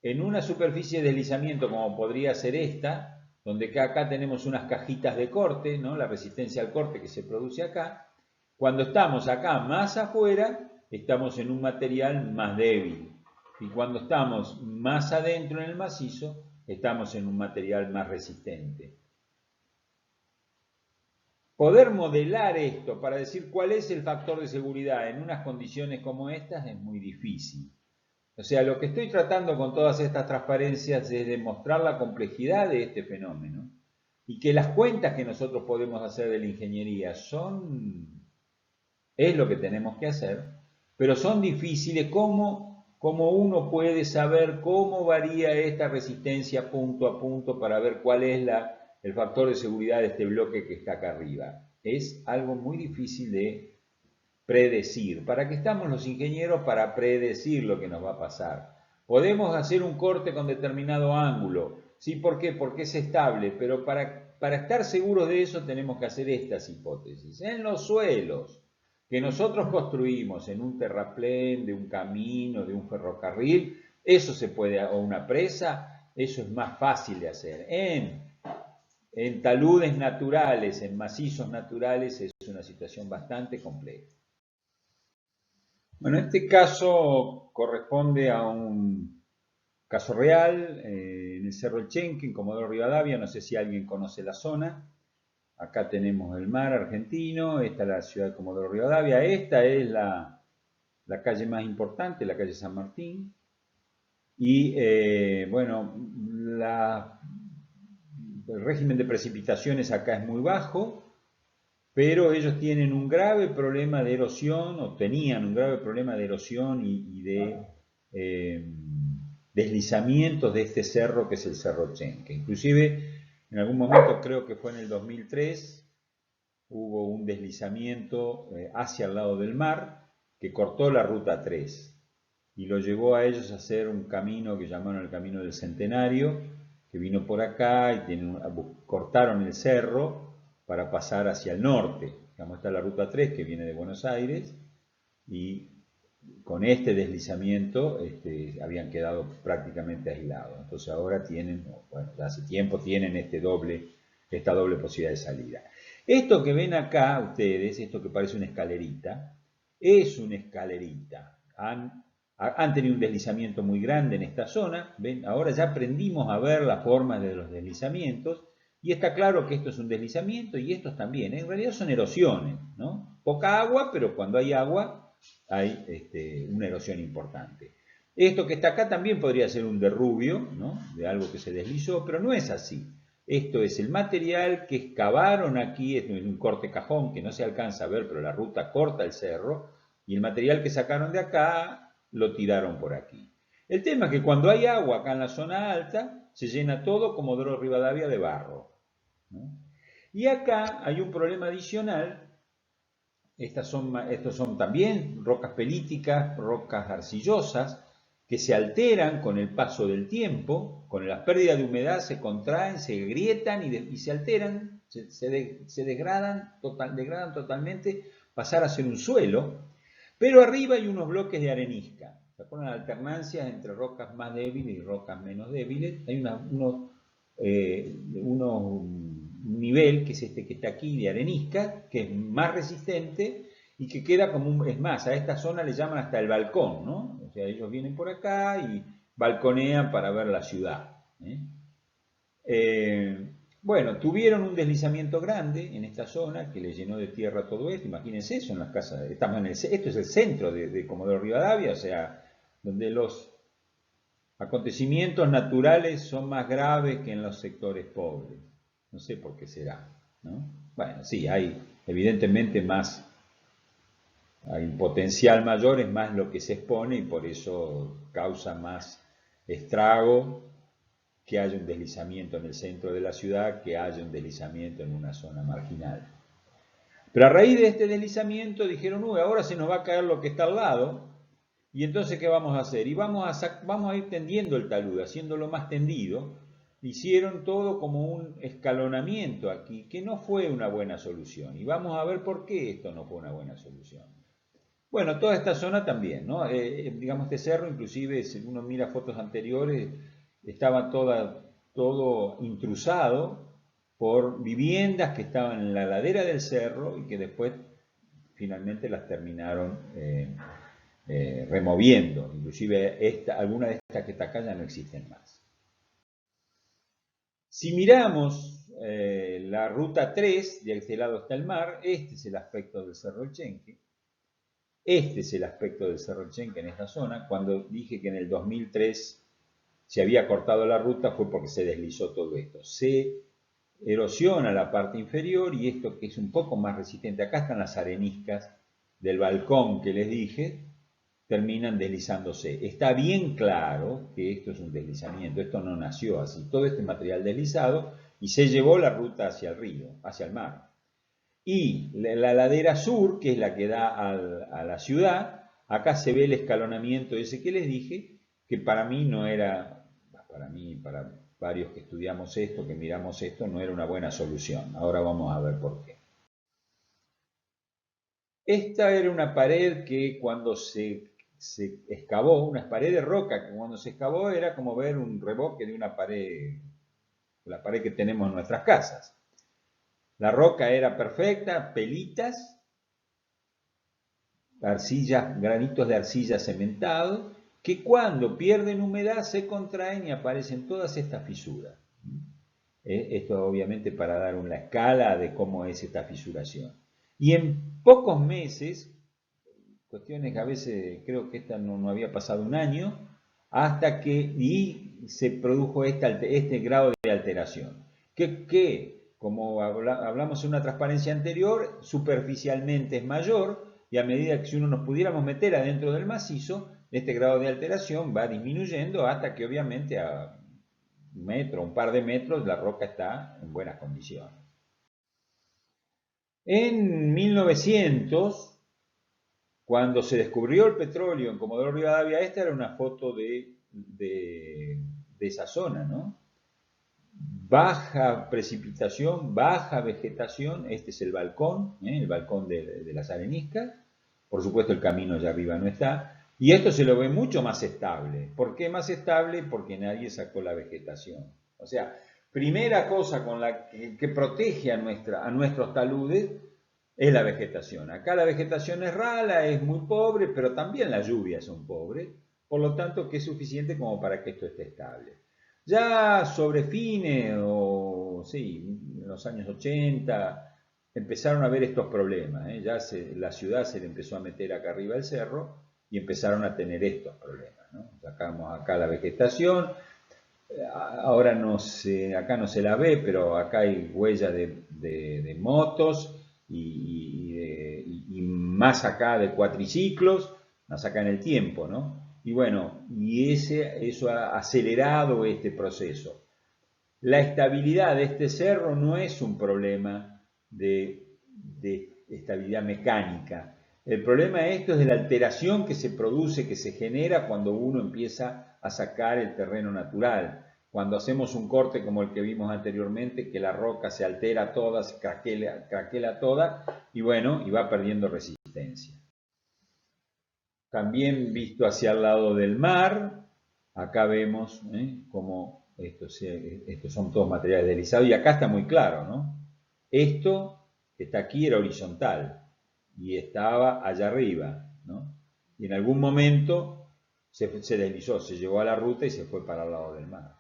en una superficie de deslizamiento como podría ser esta, donde acá tenemos unas cajitas de corte, ¿no? La resistencia al corte que se produce acá, cuando estamos acá más afuera, estamos en un material más débil. Y cuando estamos más adentro en el macizo, estamos en un material más resistente. Poder modelar esto para decir cuál es el factor de seguridad en unas condiciones como estas es muy difícil. O sea, lo que estoy tratando con todas estas transparencias es demostrar la complejidad de este fenómeno y que las cuentas que nosotros podemos hacer de la ingeniería es lo que tenemos que hacer, pero son difíciles. ¿Cómo uno puede saber cómo varía esta resistencia punto a punto para ver cuál es el factor de seguridad de este bloque que está acá arriba? Es algo muy difícil de predecir. ¿Para qué estamos los ingenieros? Para predecir lo que nos va a pasar. Podemos hacer un corte con determinado ángulo. ¿Sí? ¿Por qué? Porque es estable, pero para estar seguros de eso tenemos que hacer estas hipótesis. En los suelos que nosotros construimos, en un terraplén, de un camino, de un ferrocarril, eso se puede, o una presa, eso es más fácil de hacer. En taludes naturales, en macizos naturales, es una situación bastante compleja. Bueno, este caso corresponde a un caso real en el Cerro El Chenque, en Comodoro Rivadavia. No sé si alguien conoce la zona. Acá tenemos el mar argentino, esta es la ciudad de Comodoro Rivadavia, esta es la calle más importante, la calle San Martín. Y bueno, el régimen de precipitaciones acá es muy bajo, pero ellos tienen un grave problema de erosión, o tenían un grave problema de erosión y de deslizamientos de este cerro que es el Cerro Chenque. Inclusive, en algún momento, creo que fue en el 2003, hubo un deslizamiento hacia el lado del mar que cortó la ruta 3 y lo llevó a ellos a hacer un camino que llamaron el Camino del Centenario, que vino por acá y cortaron el cerro para pasar hacia el norte. Digamos, está la ruta 3 que viene de Buenos Aires y con este deslizamiento habían quedado prácticamente aislados. Entonces ahora tienen, bueno, ya hace tiempo tienen esta doble posibilidad de salida. Esto que ven acá ustedes, esto que parece una escalerita, es una escalerita. Han tenido un deslizamiento muy grande en esta zona, ¿ven? Ahora ya aprendimos a ver las formas de los deslizamientos y está claro que esto es un deslizamiento y estos también. En realidad son erosiones, ¿no? Poca agua, pero cuando hay agua hay una erosión importante. Esto que está acá también podría ser un derrubio, ¿no? De algo que se deslizó, pero no es así. Esto es el material que excavaron aquí, es un corte cajón que no se alcanza a ver, pero la ruta corta el cerro, y el material que sacaron de acá lo tiraron por aquí. El tema es que cuando hay agua acá en la zona alta, se llena todo como Comodoro Rivadavia de barro, ¿no? Y acá hay un problema adicional. Estos son también rocas pelíticas, rocas arcillosas, que se alteran con el paso del tiempo, con la pérdida de humedad se contraen, se agrietan y se alteran, se degradan totalmente, pasar a ser un suelo, pero arriba hay unos bloques de arenisca. ¿Se acuerdan? Alternancias entre rocas más débiles y rocas menos débiles. Hay un nivel, que es este que está aquí, de arenisca, que es más resistente y que queda como es más, a esta zona le llaman hasta el balcón, ¿no? O sea, ellos vienen por acá y balconean para ver la ciudad, ¿eh? Bueno, tuvieron un deslizamiento grande en esta zona que le llenó de tierra todo esto. Imagínense eso en las casas. Esto es el centro de Comodoro Rivadavia, o sea, donde los acontecimientos naturales son más graves que en los sectores pobres. No sé por qué será, ¿no? Bueno, sí, hay evidentemente más, hay un potencial mayor, es más lo que se expone y por eso causa más estrago que haya un deslizamiento en el centro de la ciudad, que haya un deslizamiento en una zona marginal. Pero a raíz de este deslizamiento dijeron, uy, ahora se nos va a caer lo que está al lado, y entonces ¿qué vamos a hacer? Y vamos a ir tendiendo el talud, haciéndolo más tendido. Hicieron todo como un escalonamiento aquí, que no fue una buena solución. Y vamos a ver por qué esto no fue una buena solución. Bueno, toda esta zona también, ¿no? Digamos, este cerro, inclusive, si uno mira fotos anteriores, estaba todo intrusado por viviendas que estaban en la ladera del cerro y que después finalmente las terminaron removiendo. Inclusive algunas de estas que está acá ya no existen más. Si miramos la ruta 3, de este lado está el mar, este es el aspecto del Cerro Chenque. Este es el aspecto del Cerro Chenque en esta zona. Cuando dije que en el 2003 se había cortado la ruta fue porque se deslizó todo esto. Se erosiona la parte inferior y esto que es un poco más resistente. Acá están las areniscas del balcón que les dije, terminan deslizándose. Está bien claro que esto es un deslizamiento, esto no nació así. Todo este material deslizado y se llevó la ruta hacia el río, hacia el mar. Y la ladera sur, que es la que da a la ciudad, acá se ve el escalonamiento ese que les dije, que para mí no era, para mí, para varios que estudiamos esto, que miramos esto, no era una buena solución. Ahora vamos a ver por qué. Esta era una pared que cuando se excavó, una pared de roca que cuando se excavó era como ver un revoque de una pared, la pared que tenemos en nuestras casas. La roca era perfecta, pelitas, arcillas, granitos de arcilla cementado, que cuando pierden humedad se contraen y aparecen todas estas fisuras. Esto obviamente para dar una escala de cómo es esta fisuración. Y en pocos meses, cuestiones que a veces creo que esta no había pasado un año, hasta que se produjo este grado de alteración. Que como hablamos en una transparencia anterior, superficialmente es mayor, y a medida que si uno nos pudiéramos meter adentro del macizo, este grado de alteración va disminuyendo hasta que obviamente a un metro, un par de metros, la roca está en buenas condiciones. En 1900, cuando se descubrió el petróleo en Comodoro Rivadavia, esta era una foto de esa zona, ¿no? Baja precipitación, baja vegetación, este es el balcón de las areniscas, por supuesto el camino allá arriba no está, y esto se lo ve mucho más estable. ¿Por qué más estable? Porque nadie sacó la vegetación. O sea, primera cosa con la que protege a nuestros taludes es la vegetación. Acá la vegetación es rala, es muy pobre, pero también las lluvias son pobres, por lo tanto que es suficiente como para que esto esté estable. Ya sobre fines, o sí, en los años 80, empezaron a ver estos problemas. La ciudad se le empezó a meter acá arriba del cerro y empezaron a tener estos problemas, ¿no? Sacamos acá la vegetación, ahora no se, acá no se la ve, pero acá hay huellas de motos y más acá de cuatriciclos, más acá en el tiempo, ¿no? Y bueno, eso ha acelerado este proceso. La estabilidad de este cerro no es un problema de estabilidad mecánica. El problema de esto es de la alteración que se produce, que se genera cuando uno empieza a sacar el terreno natural. Cuando hacemos un corte como el que vimos anteriormente, que la roca se altera toda, se craquela toda y bueno, y va perdiendo resistencia. También visto hacia el lado del mar, acá vemos cómo estos son todos materiales deslizados y acá está muy claro, ¿no? Esto que está aquí era horizontal y estaba allá arriba, ¿no? Y en algún momento se deslizó, se llegó a la ruta y se fue para el lado del mar.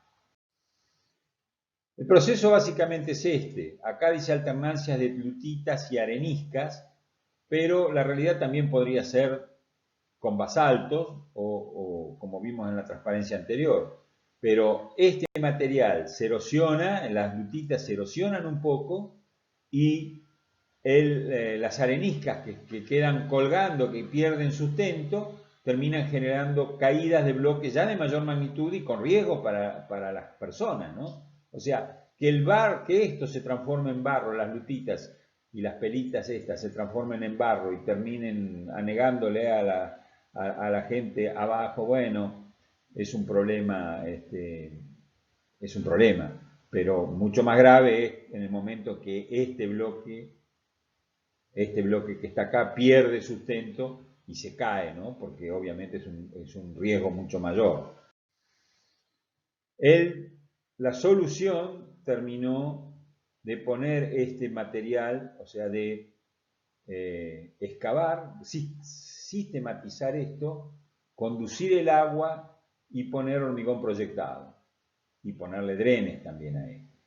El proceso básicamente es este. Acá dice alternancias de lutitas y areniscas, pero la realidad también podría ser con basaltos o como vimos en la transparencia anterior. Pero este material se erosiona, las lutitas se erosionan un poco y las areniscas que quedan colgando, que pierden sustento, terminan generando caídas de bloques ya de mayor magnitud y con riesgo para las personas, ¿no? O sea, que esto se transforme en barro, las lutitas y las pelitas estas se transformen en barro y terminen anegándole a la gente abajo, bueno, es un problema, es un problema, pero mucho más grave es en el momento que este bloque que está acá pierde sustento y se cae, ¿no? Porque obviamente es un riesgo mucho mayor. La solución terminó de poner este material, o sea, de excavar, sistematizar esto, conducir el agua y poner hormigón proyectado y ponerle drenes también a esto.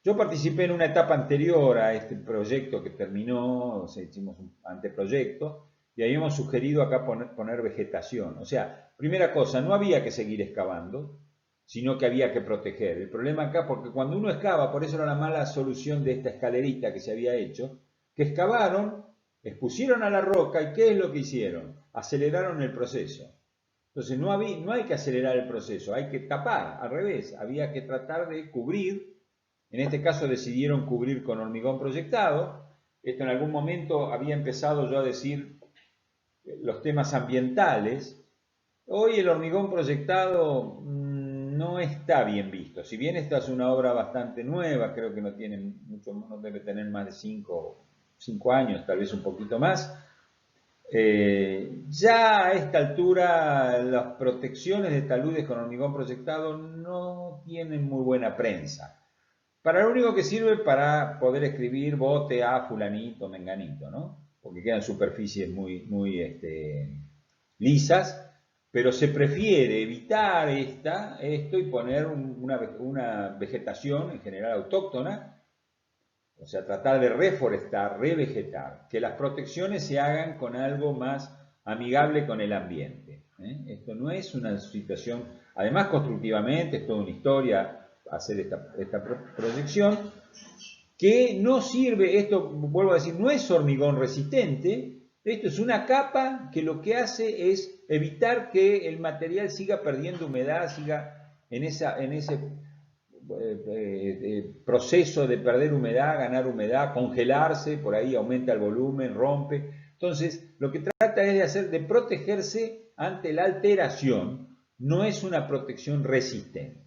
Yo participé en una etapa anterior a este proyecto que terminó, o sea, hicimos un anteproyecto y habíamos sugerido acá poner vegetación. O sea, primera cosa, no había que seguir excavando, sino que había que proteger. El problema acá, porque cuando uno excava, por eso era la mala solución de esta escalerita que se había hecho, que excavaron, expusieron a la roca y ¿qué es lo que hicieron? Aceleraron el proceso. Entonces no hay que acelerar el proceso, hay que tapar, al revés, había que tratar de cubrir. En este caso decidieron cubrir con hormigón proyectado. Esto en algún momento había empezado yo a decir los temas ambientales. Hoy el hormigón proyectado no está bien visto. Si bien esta es una obra bastante nueva, creo que no tiene mucho, no debe tener más de 5 años, tal vez un poquito más. Ya a esta altura las protecciones de taludes con hormigón proyectado no tienen muy buena prensa. Para lo único que sirve para poder escribir bote a fulanito, menganito, ¿no? Porque quedan superficies muy lisas, pero se prefiere evitar esto y poner una vegetación en general autóctona, o sea, tratar de reforestar, revegetar, que las protecciones se hagan con algo más amigable con el ambiente. Esto no es una situación, además constructivamente, es toda una historia hacer esta proyección, que no sirve, esto vuelvo a decir, no es hormigón resistente, esto es una capa que lo que hace es evitar que el material siga perdiendo humedad, siga en ese proceso de perder humedad, ganar humedad, congelarse, por ahí aumenta el volumen, rompe. Entonces, lo que trata es de protegerse ante la alteración, no es una protección resistente.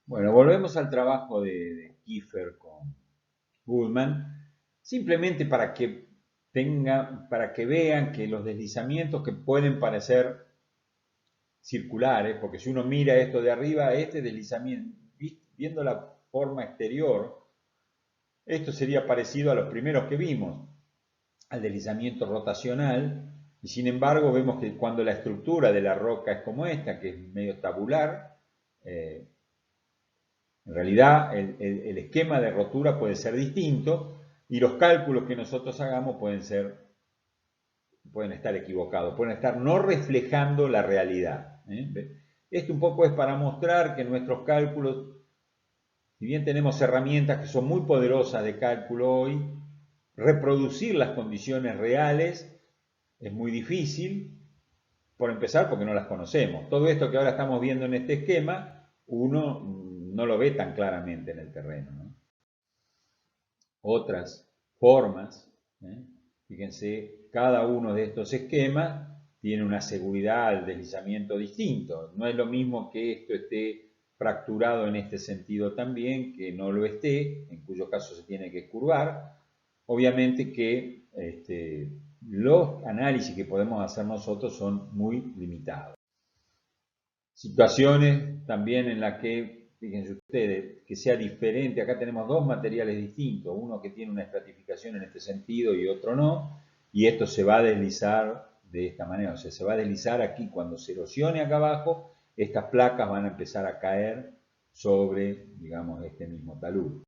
Bueno, volvemos al trabajo de Kiefer con Goodman, simplemente para que vean que los deslizamientos que pueden parecer circulares, porque si uno mira esto de arriba, este deslizamiento, viendo la forma exterior, esto sería parecido a los primeros que vimos, al deslizamiento rotacional, y sin embargo vemos que cuando la estructura de la roca es como esta, que es medio tabular, en realidad el esquema de rotura puede ser distinto y los cálculos que nosotros hagamos pueden estar equivocados, pueden estar no reflejando la realidad. Esto un poco es para mostrar que nuestros cálculos, si bien tenemos herramientas que son muy poderosas de cálculo hoy, reproducir las condiciones reales es muy difícil, por empezar porque no las conocemos. Todo esto que ahora estamos viendo en este esquema, uno no lo ve tan claramente en el terreno, ¿no? Otras formas, fíjense, cada uno de estos esquemas tiene una seguridad al deslizamiento distinto. No es lo mismo que esto esté fracturado en este sentido también, que no lo esté, en cuyo caso se tiene que curvar. Obviamente que los análisis que podemos hacer nosotros son muy limitados. Situaciones también en las que, fíjense ustedes, que sea diferente, acá tenemos dos materiales distintos, uno que tiene una estratificación en este sentido y otro no, y esto se va a deslizar de esta manera, o sea, se va a deslizar aquí cuando se erosione acá abajo, estas placas van a empezar a caer sobre, digamos, este mismo talud.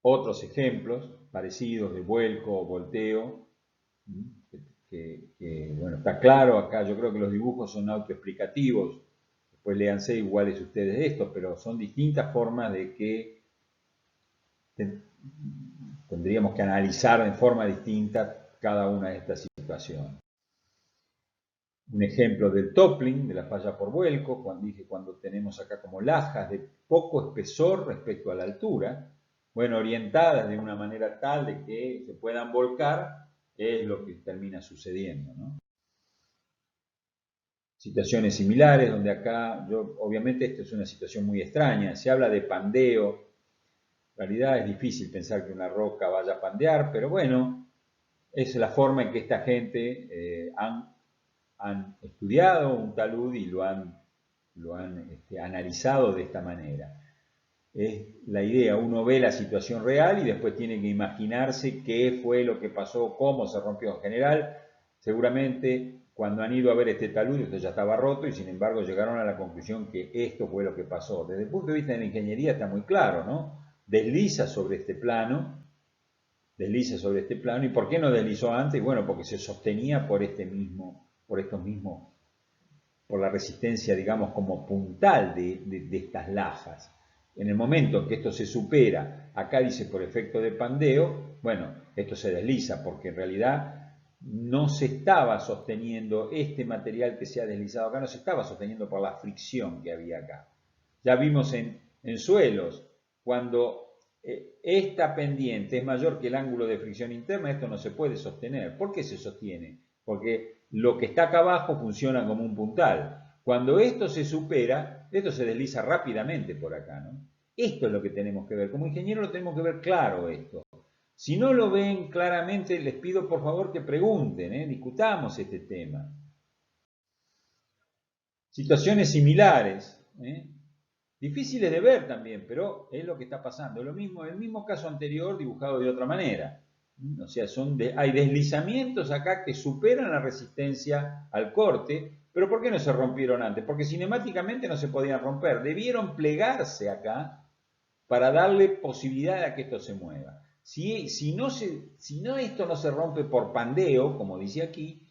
Otros ejemplos parecidos de vuelco o volteo, bueno, está claro acá, yo creo que los dibujos son autoexplicativos, después léanse iguales ustedes estos, pero son distintas formas de que tendríamos que analizar de forma distinta cada una de estas situaciones. Un ejemplo del toppling, de la falla por vuelco, cuando tenemos acá como lajas de poco espesor respecto a la altura, bueno, orientadas de una manera tal de que se puedan volcar, es lo que termina sucediendo, ¿no? Situaciones similares, donde acá, obviamente esto es una situación muy extraña, se habla de pandeo, en realidad es difícil pensar que una roca vaya a pandear, pero bueno, es la forma en que esta gente han estudiado un talud y lo han analizado de esta manera. Es la idea, uno ve la situación real y después tiene que imaginarse qué fue lo que pasó, cómo se rompió en general. Seguramente cuando han ido a ver este talud, esto ya estaba roto y sin embargo llegaron a la conclusión que esto fue lo que pasó. Desde el punto de vista de la ingeniería está muy claro, ¿no? Desliza sobre este plano, ¿y por qué no deslizó antes? Bueno, porque se sostenía por por la resistencia, digamos, como puntal de estas lajas. En el momento que esto se supera, acá dice por efecto de pandeo, bueno, esto se desliza porque en realidad no se estaba sosteniendo este material que se ha deslizado acá, no se estaba sosteniendo por la fricción que había acá. Ya vimos en suelos, cuando esta pendiente es mayor que el ángulo de fricción interna, esto no se puede sostener. ¿Por qué se sostiene? Porque lo que está acá abajo funciona como un puntal. Cuando esto se supera, esto se desliza rápidamente por acá, ¿no? Esto es lo que tenemos que ver. Como ingeniero lo tenemos que ver claro esto. Si no lo ven claramente, les pido por favor que pregunten, discutamos este tema. Situaciones similares, difíciles de ver también, pero es lo que está pasando. Lo mismo, el mismo caso anterior dibujado de otra manera. O sea, hay deslizamientos acá que superan la resistencia al corte, pero ¿por qué no se rompieron antes? Porque cinemáticamente no se podían romper. Debieron plegarse acá para darle posibilidad a que esto se mueva. Si no esto no se rompe por pandeo, como dice aquí,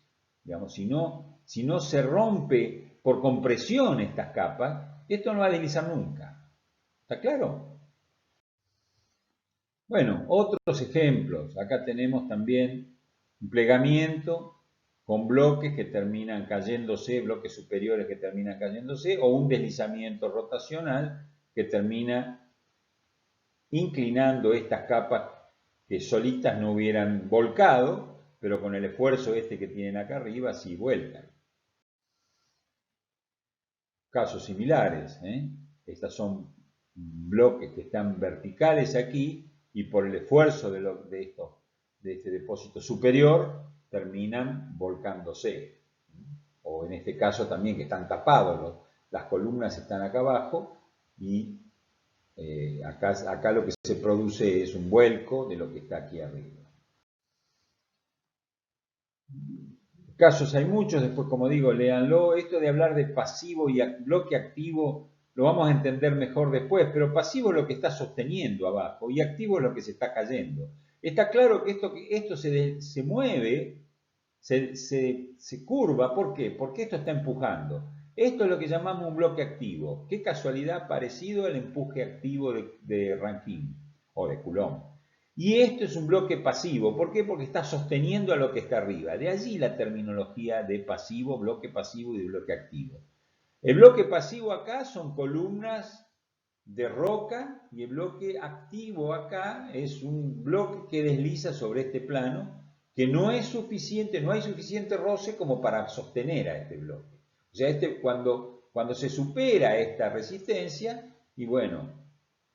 digamos, si no se rompe por compresión estas capas, esto no va a deslizar nunca. ¿Está claro? Bueno, otros ejemplos. Acá tenemos también un plegamiento con bloques que terminan cayéndose, bloques superiores que terminan cayéndose, o un deslizamiento rotacional que termina inclinando estas capas que solitas no hubieran volcado, pero con el esfuerzo este que tienen acá arriba sí vuelcan. Casos similares, Estas son bloques que están verticales aquí y por el esfuerzo de este depósito superior terminan volcándose. O en este caso también que están tapados, las columnas están acá abajo y acá lo que se produce es un vuelco de lo que está aquí arriba. Casos hay muchos, después como digo, léanlo. Esto de hablar de pasivo y bloque activo lo vamos a entender mejor después, pero pasivo es lo que está sosteniendo abajo y activo es lo que se está cayendo. Está claro que esto se mueve, se curva, ¿por qué? Porque esto está empujando. Esto es lo que llamamos un bloque activo. Qué casualidad, parecido al empuje activo de Rankine o de Coulomb. Y esto es un bloque pasivo. ¿Por qué? Porque está sosteniendo a lo que está arriba. De allí la terminología de pasivo, bloque pasivo y de bloque activo. El bloque pasivo acá son columnas de roca y el bloque activo acá es un bloque que desliza sobre este plano que no es suficiente, no hay suficiente roce como para sostener a este bloque. O sea, cuando se supera esta resistencia, y bueno,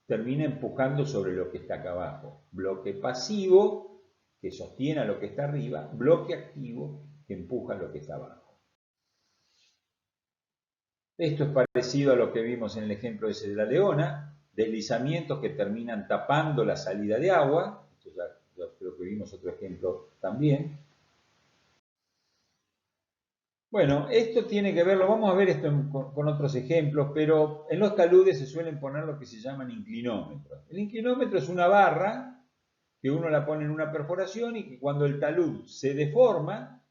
termina empujando sobre lo que está acá abajo. Bloque pasivo, que sostiene a lo que está arriba, bloque activo, que empuja a lo que está abajo. Esto es parecido a lo que vimos en el ejemplo ese de la leona, deslizamientos que terminan tapando la salida de agua. Esto ya creo que vimos otro ejemplo también. Bueno, esto tiene que ver, lo vamos a ver esto con otros ejemplos, pero en los taludes se suelen poner lo que se llaman inclinómetros. El inclinómetro es una barra que uno la pone en una perforación y que cuando el talud se deforma,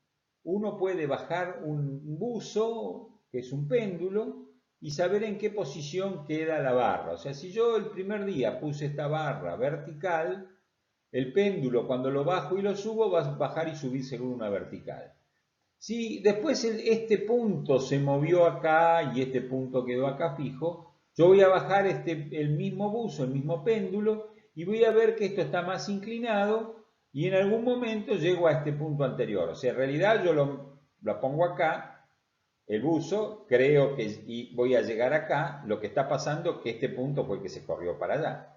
uno puede bajar un buzo, que es un péndulo, y saber en qué posición queda la barra. O sea, si yo el primer día puse esta barra vertical, el péndulo cuando lo bajo y lo subo va a bajar y subir según una vertical. Si después este punto se movió acá y este punto quedó acá fijo, yo voy a bajar el mismo buzo, el mismo péndulo, y voy a ver que esto está más inclinado y en algún momento llego a este punto anterior. O sea, en realidad yo lo pongo acá, el buzo, creo que y voy a llegar acá, lo que está pasando es que este punto fue el que se corrió para allá.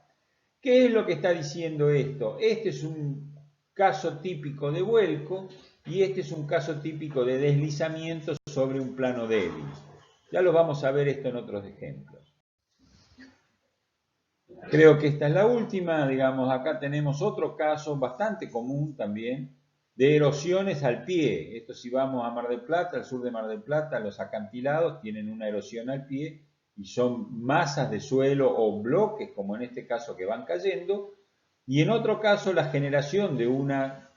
¿Qué es lo que está diciendo esto? Este es un caso típico de vuelco y este es un caso típico de deslizamiento sobre un plano débil. Ya lo vamos a ver esto en otros ejemplos. Creo que esta es la última, digamos, acá tenemos otro caso bastante común también de erosiones al pie. Esto si vamos a Mar del Plata, al sur de Mar del Plata, los acantilados tienen una erosión al pie y son masas de suelo o bloques, como en este caso, que van cayendo. Y en otro caso, la generación de una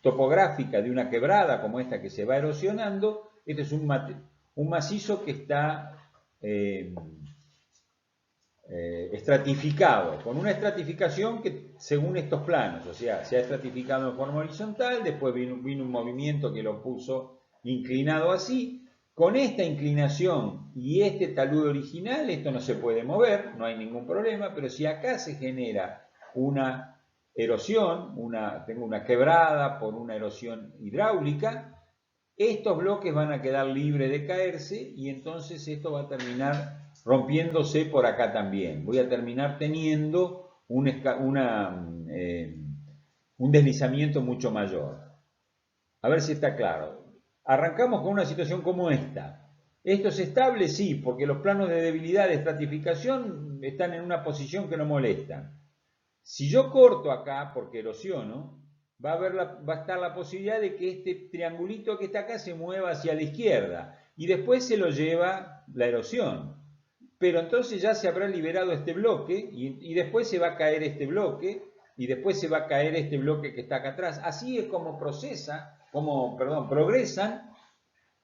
topográfica, de una quebrada como esta que se va erosionando. Este es un macizo que está estratificado, con una estratificación que según estos planos, o sea, se ha estratificado en forma horizontal, después vino un movimiento que lo puso inclinado así. Con esta inclinación y este talud original, esto no se puede mover, no hay ningún problema, pero si acá se genera una erosión, tengo una quebrada por una erosión hidráulica, estos bloques van a quedar libres de caerse y entonces esto va a terminar rompiéndose por acá también. Voy a terminar teniendo un deslizamiento mucho mayor. A ver si está claro. Arrancamos con una situación como esta. ¿Esto es estable? Sí, porque los planos de debilidad de estratificación están en una posición que no molestan. Si yo corto acá, porque erosiono, va a estar la posibilidad de que este triangulito que está acá se mueva hacia la izquierda y después se lo lleva la erosión. Pero entonces ya se habrá liberado este bloque y después se va a caer este bloque y después se va a caer este bloque que está acá atrás. Así es como progresan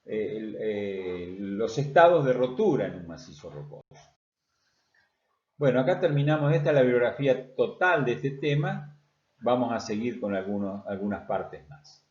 los estados de rotura en un macizo rocoso. Bueno, acá terminamos. Esta es la bibliografía total de este tema. Vamos a seguir con algunas partes más.